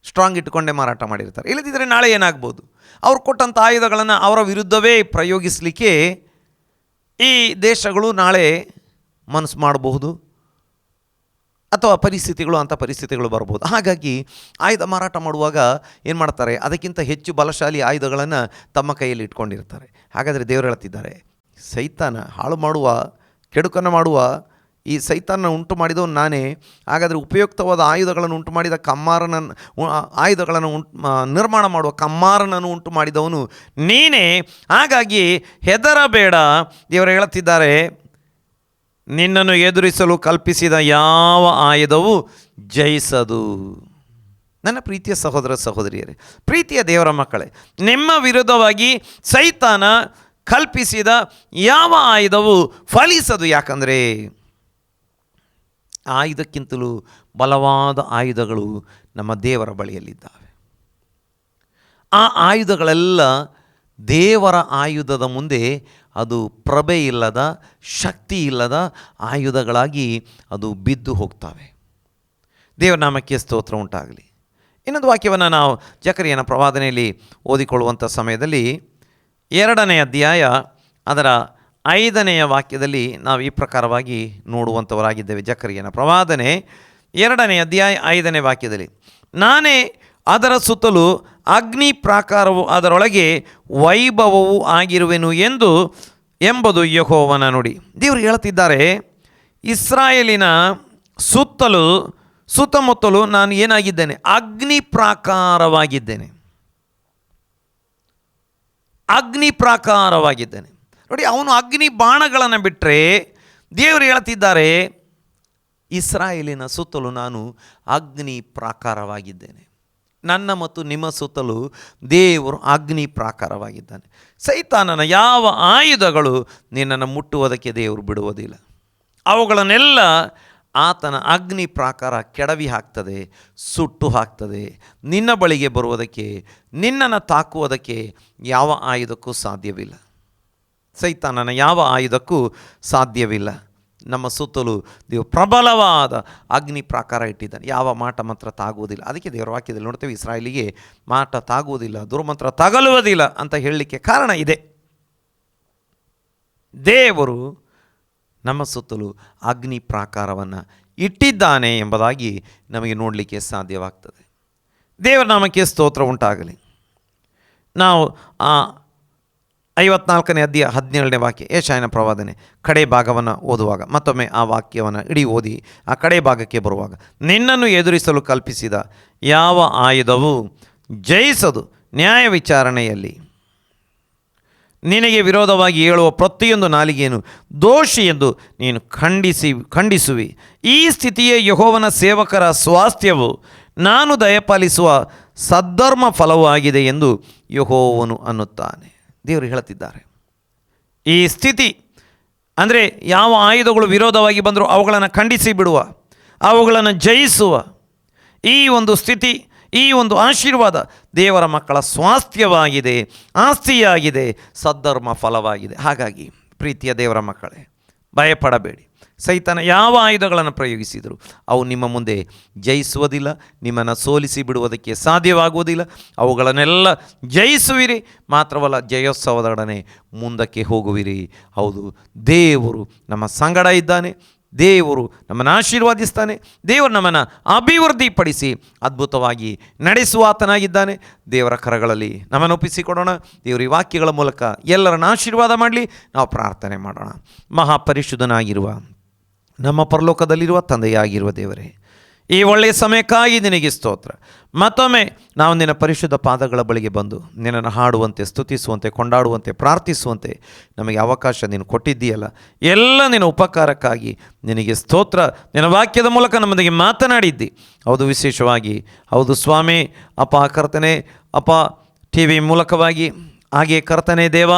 ಸ್ಟ್ರಾಂಗ್ ಇಟ್ಟುಕೊಂಡೇ ಮಾರಾಟ ಮಾಡಿರ್ತಾರೆ. ಇಲ್ಲದಿದ್ದರೆ ನಾಳೆ ಏನಾಗ್ಬೋದು, ಅವ್ರು ಕೊಟ್ಟಂಥ ಆಯುಧಗಳನ್ನು ಅವರ ವಿರುದ್ಧವೇ ಪ್ರಯೋಗಿಸಲಿಕ್ಕೆ ಈ ದೇಶಗಳು ನಾಳೆ ಮನಸ್ಸು ಮಾಡಬಹುದು, ಅಥವಾ ಅಂಥ ಪರಿಸ್ಥಿತಿಗಳು ಬರ್ಬೋದು. ಹಾಗಾಗಿ ಆಯುಧ ಮಾರಾಟ ಮಾಡುವಾಗ ಏನು ಮಾಡ್ತಾರೆ, ಅದಕ್ಕಿಂತ ಹೆಚ್ಚು ಬಲಶಾಲಿ ಆಯುಧಗಳನ್ನು ತಮ್ಮ ಕೈಯಲ್ಲಿ ಇಟ್ಕೊಂಡಿರ್ತಾರೆ. ಹಾಗಾದರೆ ದೇವರು ಹೇಳ್ತಿದ್ದಾರೆ, ಸೈತಾನ ಹಾಳು ಮಾಡುವ, ಕೆಡುಕನ್ನು ಮಾಡುವ ಈ ಸೈತಾನ ಉಂಟು ಮಾಡಿದವನು ನಾನೇ. ಹಾಗಾದರೆ ಉಪಯುಕ್ತವಾದ ಆಯುಧಗಳನ್ನು ಉಂಟು ಮಾಡಿದ ಆಯುಧಗಳನ್ನು ನಿರ್ಮಾಣ ಮಾಡುವ ಕಮ್ಮಾರನನ್ನು ಉಂಟು ಮಾಡಿದವನು ನೀನೇ. ಹಾಗಾಗಿ ಹೆದರಬೇಡ. ದೇವರು ಹೇಳುತ್ತಿದ್ದಾರೆ, ನಿನ್ನನ್ನು ಎದುರಿಸಲು ಕಲ್ಪಿಸಿದ ಯಾವ ಆಯುಧವೂ ಜಯಿಸದು. ನನ್ನ ಪ್ರೀತಿಯ ಸಹೋದರ ಸಹೋದರಿಯರೇ, ಪ್ರೀತಿಯ ದೇವರ ಮಕ್ಕಳೇ, ನಿಮ್ಮ ವಿರುದ್ಧವಾಗಿ ಸೈತಾನ ಕಲ್ಪಿಸಿದ ಯಾವ ಆಯುಧವೂ ಫಲಿಸದು. ಯಾಕಂದರೆ ಆಯುಧಕ್ಕಿಂತಲೂ ಬಲವಾದ ಆಯುಧಗಳು ನಮ್ಮ ದೇವರ ಬಳಿಯಲ್ಲಿದ್ದಾವೆ. ಆ ಆಯುಧಗಳೆಲ್ಲ ದೇವರ ಆಯುಧದ ಮುಂದೆ ಅದು ಪ್ರಭೆ ಇಲ್ಲದ, ಶಕ್ತಿ ಇಲ್ಲದ ಆಯುಧಗಳಾಗಿ ಅದು ಬಿದ್ದು ಹೋಗ್ತವೆ. ದೇವರ ನಾಮಕ್ಕೆ ಸ್ತೋತ್ರ ಉಂಟಾಗಲಿ. ಇನ್ನೊಂದು ವಾಕ್ಯವನ್ನು ನಾವು ಜಕರಿಯನ ಪ್ರವಾದನೆಯಲ್ಲಿ ಓದಿಕೊಳ್ಳುವಂಥ ಸಮಯದಲ್ಲಿ 2ನೇ ಅಧ್ಯಾಯ ಅದರ 5ನೇ ವಾಕ್ಯದಲ್ಲಿ ನಾವು ಈ ಪ್ರಕಾರವಾಗಿ ನೋಡುವಂಥವರಾಗಿದ್ದೇವೆ. ಜಕರಿಯನ ಪ್ರವಾದನೆ 2ನೇ ಅಧ್ಯಾಯ 5ನೇ ವಾಕ್ಯದಲ್ಲಿ, ನಾನೇ ಅದರ ಸುತ್ತಲೂ ಅಗ್ನಿ ಪ್ರಾಕಾರವು ಅದರೊಳಗೆ ವೈಭವವೂ ಆಗಿರುವೆನು ಎಂಬುದು ಯೆಹೋವನ ನುಡಿ. ದೇವರು ಹೇಳ್ತಿದ್ದಾರೆ, ಇಸ್ರಾಯೇಲಿನ ಸುತ್ತಮುತ್ತಲು ನಾನು ಏನಾಗಿದ್ದೇನೆ, ಅಗ್ನಿ ಪ್ರಾಕಾರವಾಗಿದ್ದೇನೆ. ಅಗ್ನಿ ಪ್ರಾಕಾರವಾಗಿದ್ದೇನೆ. ನೋಡಿ, ಅವನು ಅಗ್ನಿ ಬಾಣಗಳನ್ನು ಬಿಟ್ಟರೆ ದೇವರು ಹೇಳ್ತಿದ್ದಾರೆ, ಇಸ್ರಾಯೇಲಿನ ಸುತ್ತಲೂ ನಾನು ಅಗ್ನಿ ಪ್ರಾಕಾರವಾಗಿದ್ದೇನೆ. ನನ್ನ ಮತ್ತು ನಿಮ್ಮ ಸುತ್ತಲೂ ದೇವರು ಅಗ್ನಿ ಪ್ರಾಕಾರವಾಗಿದ್ದಾನೆ. ಸೈತಾನನ ಯಾವ ಆಯುಧಗಳು ನಿನ್ನನ್ನು ಮುಟ್ಟುವುದಕ್ಕೆ ದೇವರು ಬಿಡುವುದಿಲ್ಲ. ಅವುಗಳನ್ನೆಲ್ಲ ಆತನ ಅಗ್ನಿ ಪ್ರಾಕಾರ ಕೆಡವಿ ಹಾಕ್ತದೆ, ಸುಟ್ಟು ಹಾಕ್ತದೆ. ನಿನ್ನ ಬಳಿಗೆ ಬರುವುದಕ್ಕೆ, ನಿನ್ನನ್ನು ತಾಕುವುದಕ್ಕೆ ಯಾವ ಆಯುಧಕ್ಕೂ ಸಾಧ್ಯವಿಲ್ಲ. ಸೈತಾನನ ಯಾವ ಆಯುಧಕ್ಕೂ ಸಾಧ್ಯವಿಲ್ಲ. ನಮ್ಮ ಸುತ್ತಲೂ ದೇವರು ಪ್ರಬಲವಾದ ಅಗ್ನಿ ಪ್ರಾಕಾರ ಇಟ್ಟಿದ್ದಾನೆ. ಯಾವ ಮಾಟ ಮಂತ್ರ ತಾಗುವುದಿಲ್ಲ. ಅದಕ್ಕೆ ದೇವರ ವಾಕ್ಯದಲ್ಲಿ ನೋಡ್ತೇವೆ, ಇಸ್ರಾಯೇಲಿಗೆ ಮಾಟ ತಾಗುವುದಿಲ್ಲ, ದುರ್ಮಂತ್ರ ತಗಲುವುದಿಲ್ಲ ಅಂತ ಹೇಳಲಿಕ್ಕೆ ಕಾರಣ ಇದೆ. ದೇವರು ನಮ್ಮ ಸುತ್ತಲೂ ಅಗ್ನಿ ಪ್ರಾಕಾರವನ್ನು ಇಟ್ಟಿದ್ದಾನೆ ಎಂಬುದಾಗಿ ನಮಗೆ ನೋಡಲಿಕ್ಕೆ ಸಾಧ್ಯವಾಗ್ತದೆ. ದೇವರ ನಾಮಕ್ಕೆ ಸ್ತೋತ್ರ ಉಂಟಾಗಲಿ. ನಾವು 54ನೇ ಅಧ್ಯಾಯ 17ನೇ ವಾಕ್ಯ, ಯೆಶಾಯನ ಪ್ರವಾದನೆ ಕಡೆ ಭಾಗವನ್ನು ಓದುವಾಗ ಮತ್ತೊಮ್ಮೆ ಆ ವಾಕ್ಯವನ್ನು ಇಡೀ ಓದಿ ಆ ಕಡೆ ಭಾಗಕ್ಕೆ ಬರುವಾಗ, ನಿನ್ನನ್ನು ಎದುರಿಸಲು ಕಲ್ಪಿಸಿದ ಯಾವ ಆಯುಧವೂ ಜಯಿಸದು. ನ್ಯಾಯ ವಿಚಾರಣೆಯಲ್ಲಿ ನಿನಗೆ ವಿರೋಧವಾಗಿ ಹೇಳುವ ಪ್ರತಿಯೊಂದು ನಾಲಿಗೆಯನ್ನು ದೋಷಿ ಎಂದು ನೀನು ಖಂಡಿಸುವಿ. ಈ ಸ್ಥಿತಿಯೇ ಯೆಹೋವನ ಸೇವಕರ ಸ್ವಾಸ್ಥ್ಯವು, ನಾನು ದಯಪಾಲಿಸುವ ಸದ್ಧರ್ಮ ಫಲವೂ ಆಗಿದೆ ಎಂದು ಯೆಹೋವನು ಅನ್ನುತ್ತಾನೆ. ದೇವರು ಹೇಳುತ್ತಿದ್ದಾರೆ, ಈ ಸ್ಥಿತಿ ಅಂದರೆ ಯಾವ ಆಯುಧಗಳು ವಿರೋಧವಾಗಿ ಬಂದರೂ ಅವುಗಳನ್ನು ಖಂಡಿಸಿ ಬಿಡುವ, ಅವುಗಳನ್ನು ಜಯಿಸುವ ಈ ಒಂದು ಸ್ಥಿತಿ, ಈ ಒಂದು ಆಶೀರ್ವಾದ ದೇವರ ಮಕ್ಕಳ ಸ್ವಾಸ್ಥ್ಯವಾಗಿದೆ, ಆಸ್ತಿಯಾಗಿದೆ, ಸದ್ಧರ್ಮ ಫಲವಾಗಿದೆ. ಹಾಗಾಗಿ ಪ್ರೀತಿಯ ದೇವರ ಮಕ್ಕಳೇ, ಭಯಪಡಬೇಡಿ. ಸೈತಾನ ಯಾವ ಆಯುಧಗಳನ್ನು ಪ್ರಯೋಗಿಸಿದರು ಅವು ನಿಮ್ಮ ಮುಂದೆ ಜಯಿಸುವುದಿಲ್ಲ, ನಿಮ್ಮನ್ನು ಸೋಲಿಸಿ ಬಿಡುವುದಕ್ಕೆ ಸಾಧ್ಯವಾಗುವುದಿಲ್ಲ. ಅವುಗಳನ್ನೆಲ್ಲ ಜಯಿಸುವಿರಿ, ಮಾತ್ರವಲ್ಲ ಜಯೋತ್ಸವದೊಡನೆ ಮುಂದಕ್ಕೆ ಹೋಗುವಿರಿ. ಹೌದು, ದೇವರು ನಮ್ಮ ಸಂಗಡ ಇದ್ದಾನೆ, ದೇವರು ನಮ್ಮನ್ನು ಆಶೀರ್ವಾದಿಸ್ತಾನೆ, ದೇವರು ನಮ್ಮನ್ನು ಅಭಿವೃದ್ಧಿಪಡಿಸಿ ಅದ್ಭುತವಾಗಿ ನಡೆಸುವಾತನಾಗಿದ್ದಾನೆ. ದೇವರ ಕರಗಳಲ್ಲಿ ನಮ್ಮನ್ನು ಒಪ್ಪಿಸಿಕೊಡೋಣ. ದೇವರು ಈ ವಾಕ್ಯಗಳ ಮೂಲಕ ಎಲ್ಲರನ್ನು ಆಶೀರ್ವಾದ ಮಾಡಲಿ. ನಾವು ಪ್ರಾರ್ಥನೆ ಮಾಡೋಣ. ಮಹಾಪರಿಶುದ್ಧನಾಗಿರುವ ನಮ್ಮ ಪರಲೋಕದಲ್ಲಿರುವ ತಂದೆಯಾಗಿರುವ ದೇವರೇ, ಈ ಒಳ್ಳೆಯ ಸಮಯಕ್ಕಾಗಿ ನಿನಗೆ ಸ್ತೋತ್ರ. ಮತ್ತೊಮ್ಮೆ ನಾವು ನಿನ್ನ ಪರಿಶುದ್ಧ ಪಾದಗಳ ಬಳಿಗೆ ಬಂದು ನಿನ್ನನ್ನು ಹಾಡುವಂತೆ, ಸ್ತುತಿಸುವಂತೆ, ಕೊಂಡಾಡುವಂತೆ, ಪ್ರಾರ್ಥಿಸುವಂತೆ ನಮಗೆ ಅವಕಾಶ ನೀನು ಕೊಟ್ಟಿದ್ದೀಯಲ್ಲ, ಎಲ್ಲ ನಿನ್ನ ಉಪಕಾರಕ್ಕಾಗಿ ನಿನಗೆ ಸ್ತೋತ್ರ. ನಿನ್ನ ವಾಕ್ಯದ ಮೂಲಕ ನಮ್ಮೊಂದಿಗೆ ಮಾತನಾಡಿದ್ದಿ. ಹೌದು, ವಿಶೇಷವಾಗಿ ಹೌದು ಸ್ವಾಮಿ, ಅಪ್ಪ ಕರ್ತನೆ, ಅಪ್ಪ ಟಿ ವಿ ಮೂಲಕವಾಗಿ, ಹಾಗೆ ಕರ್ತನೆ ದೇವ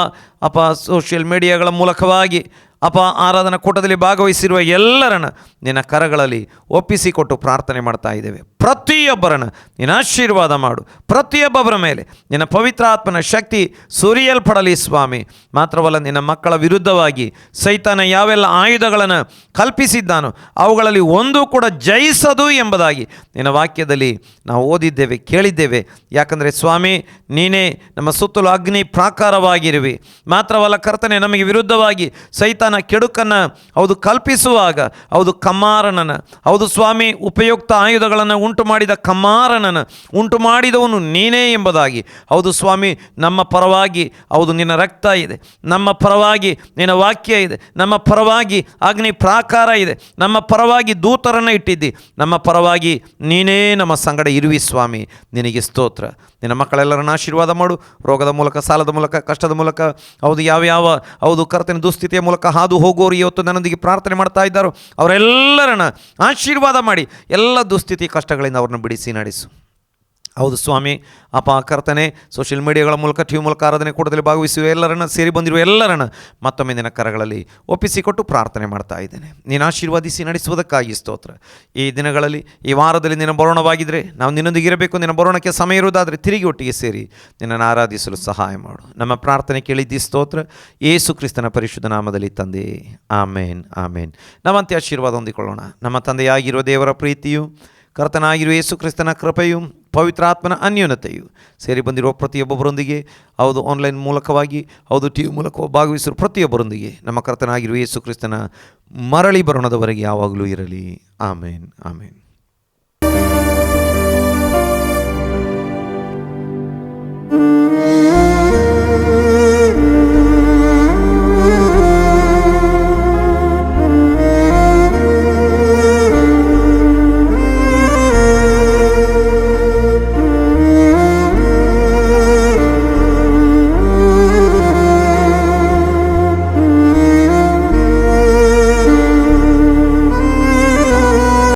ಅಪ್ಪ ಸೋಷಿಯಲ್ ಮೀಡಿಯಾಗಳ ಮೂಲಕವಾಗಿ ಅಪ್ಪ ಆರಾಧನಾ ಕೂಟದಲ್ಲಿ ಭಾಗವಹಿಸಿರುವ ಎಲ್ಲರನ್ನು ನಿನ್ನ ಕರಗಳಲ್ಲಿ ಒಪ್ಪಿಸಿಕೊಟ್ಟು ಪ್ರಾರ್ಥನೆ ಮಾಡ್ತಾ ಇದ್ದೇವೆ. ಪ್ರತಿಯೊಬ್ಬರನ್ನು ನಿನ್ನ ಆಶೀರ್ವಾದ ಮಾಡು. ಪ್ರತಿಯೊಬ್ಬರ ಮೇಲೆ ನಿನ್ನ ಪವಿತ್ರ ಆತ್ಮನ ಶಕ್ತಿ ಸುರಿಯಲ್ಪಡಲಿ ಸ್ವಾಮಿ. ಮಾತ್ರವಲ್ಲ, ನಿನ್ನ ಮಕ್ಕಳ ವಿರುದ್ಧವಾಗಿ ಸೈತಾನ ಯಾವೆಲ್ಲ ಆಯುಧಗಳನ್ನು ಕಲ್ಪಿಸಿದ್ದಾನೋ ಅವುಗಳಲ್ಲಿ ಒಂದೂ ಕೂಡ ಜಯಿಸದು ಎಂಬುದಾಗಿ ನಿನ್ನ ವಾಕ್ಯದಲ್ಲಿ ನಾವು ಓದಿದ್ದೇವೆ, ಕೇಳಿದ್ದೇವೆ. ಯಾಕಂದರೆ ಸ್ವಾಮಿ, ನೀನೇ ನಮ್ಮ ಸುತ್ತಲೂ ಅಗ್ನಿ ಪ್ರಾಕಾರವಾಗಿರುವೆ. ಮಾತ್ರವಲ್ಲ ಕರ್ತನೆ, ನಮಗೆ ವಿರುದ್ಧವಾಗಿ ಸೈತಾನ ಕೆಡುಕನ್ನು ಹೌದು ಕಲ್ಪಿಸುವಾಗ ಹೌದು ಕಮ್ಮಾರನನ್ನು, ಹೌದು ಸ್ವಾಮಿ, ಉಪಯುಕ್ತ ಆಯುಧಗಳನ್ನು ಉಂಟು ಮಾಡಿದ ಕಮ್ಮಾರನನ್ನು ಉಂಟು ಮಾಡಿದವನು ನೀನೇ ಎಂಬುದಾಗಿ ಹೌದು ಸ್ವಾಮಿ, ನಮ್ಮ ಪರವಾಗಿ ಹೌದು ನಿನ್ನ ರಕ್ತ ಇದೆ, ನಮ್ಮ ಪರವಾಗಿ ನಿನ್ನ ವಾಕ್ಯ ಇದೆ, ನಮ್ಮ ಪರವಾಗಿ ಅಗ್ನಿ ಪ್ರಾಕಾರ ಇದೆ, ನಮ್ಮ ಪರವಾಗಿ ದೂತರನ್ನು ಇಟ್ಟಿದ್ದಿ, ನಮ್ಮ ಪರವಾಗಿ ನೀನೇ ನಮ್ಮ ಸಂಗಡ ಇರುವಿ ಸ್ವಾಮಿ. ನಿನಗೆ ಸ್ತೋತ್ರ. ನಿನ್ನ ಮಕ್ಕಳೆಲ್ಲರನ್ನ ಆಶೀರ್ವಾದ ಮಾಡು. ರೋಗದ ಮೂಲಕ, ಸಾಲದ ಮೂಲಕ, ಕಷ್ಟದ ಮೂಲಕ ಹೌದು ಯಾವ ಹೌದು ಕರ್ತನ ದುಸ್ಥಿತಿಯ ಮೂಲಕ ಹಾದು ಹೋಗೋರು ಇವತ್ತು ನನ್ನೊಂದಿಗೆ ಪ್ರಾರ್ಥನೆ ಮಾಡ್ತಾ ಇದ್ದಾರೋ ಅವರೆಲ್ಲರನ್ನ ಆಶೀರ್ವಾದ ಮಾಡಿ ಎಲ್ಲ ದುಸ್ಥಿತಿ ಕಷ್ಟಗಳಿಂದ ಅವ್ರನ್ನ ಬಿಡಿಸಿ ನಡೆಸು. ಹೌದು ಸ್ವಾಮಿ, ಅಪ್ಪ ಕರ್ತನೆ, ಸೋಷಿಯಲ್ ಮೀಡಿಯಾಗಳ ಮೂಲಕ, ಟಿವಿ ಮೂಲಕ ಆರಾಧನೆ ಕೂಟದಲ್ಲಿ ಭಾಗವಹಿಸುವ ಎಲ್ಲರನ್ನ, ಸೇರಿ ಬಂದಿರುವ ಎಲ್ಲರನ್ನ ಮತ್ತೊಮ್ಮೆ ನಿನ್ನ ಕರಗಳಲ್ಲಿ ಒಪ್ಪಿಸಿಕೊಟ್ಟು ಪ್ರಾರ್ಥನೆ ಮಾಡ್ತಾ ಇದ್ದೇನೆ. ನೀನು ಆಶೀರ್ವಾದಿಸಿ ನಡೆಸುವುದಕ್ಕಾಗಿ ಸ್ತೋತ್ರ. ಈ ದಿನಗಳಲ್ಲಿ, ಈ ವಾರದಲ್ಲಿ ನಿನ್ನ ಬರೋಣವಾಗಿದ್ದರೆ ನಾವು ನಿನ್ನೊಂದಿಗೆ ಇರಬೇಕು. ನಿನ್ನ ಬರೋಣಕ್ಕೆ ಸಮಯ ಇರುವುದಾದರೆ ತಿರುಗಿ ಒಟ್ಟಿಗೆ ಸೇರಿ ನಿನ್ನನ್ನು ಆರಾಧಿಸಲು ಸಹಾಯ ಮಾಡು. ನಮ್ಮ ಪ್ರಾರ್ಥನೆ ಕೇಳಿದ್ದಿ ಸ್ತೋತ್ರ. ಯೇಸು ಕ್ರಿಸ್ತನ ಪರಿಶುದ್ಧ ನಾಮದಲ್ಲಿ ತಂದೆ, ಆಮೇನ್, ಆಮೇನ್. ನಾವಂತೆ ಆಶೀರ್ವಾದ ಹೊಂದಿಕೊಳ್ಳೋಣ. ನಮ್ಮ ತಂದೆಯಾಗಿರುವ ದೇವರ ಪ್ರೀತಿಯು, ಕರ್ತನಾಗಿರುವ ಯೇಸು ಕ್ರಿಸ್ತನ ಕೃಪೆಯು, ಪವಿತ್ರಾತ್ಮನ ಅನ್ಯೋನ್ಯತೆಯು ಸೇರಿ ಬಂದಿರುವ ಪ್ರತಿಯೊಬ್ಬೊಬ್ಬರೊಂದಿಗೆ ಹೌದು ಆನ್ಲೈನ್ ಮೂಲಕವಾಗಿ ಹೌದು ಟಿವಿ ಮೂಲಕ ಭಾಗವಹಿಸಿರುವ ಪ್ರತಿಯೊಬ್ಬರೊಂದಿಗೆ ನಮ್ಮ ಕರ್ತನಾಗಿರುವ ಯೇಸು ಕ್ರಿಸ್ತನ ಮರಳಿ ಬರೋಣದವರೆಗೆ ಯಾವಾಗಲೂ ಇರಲಿ. ಆಮೇನ್, ಆಮೇನ್.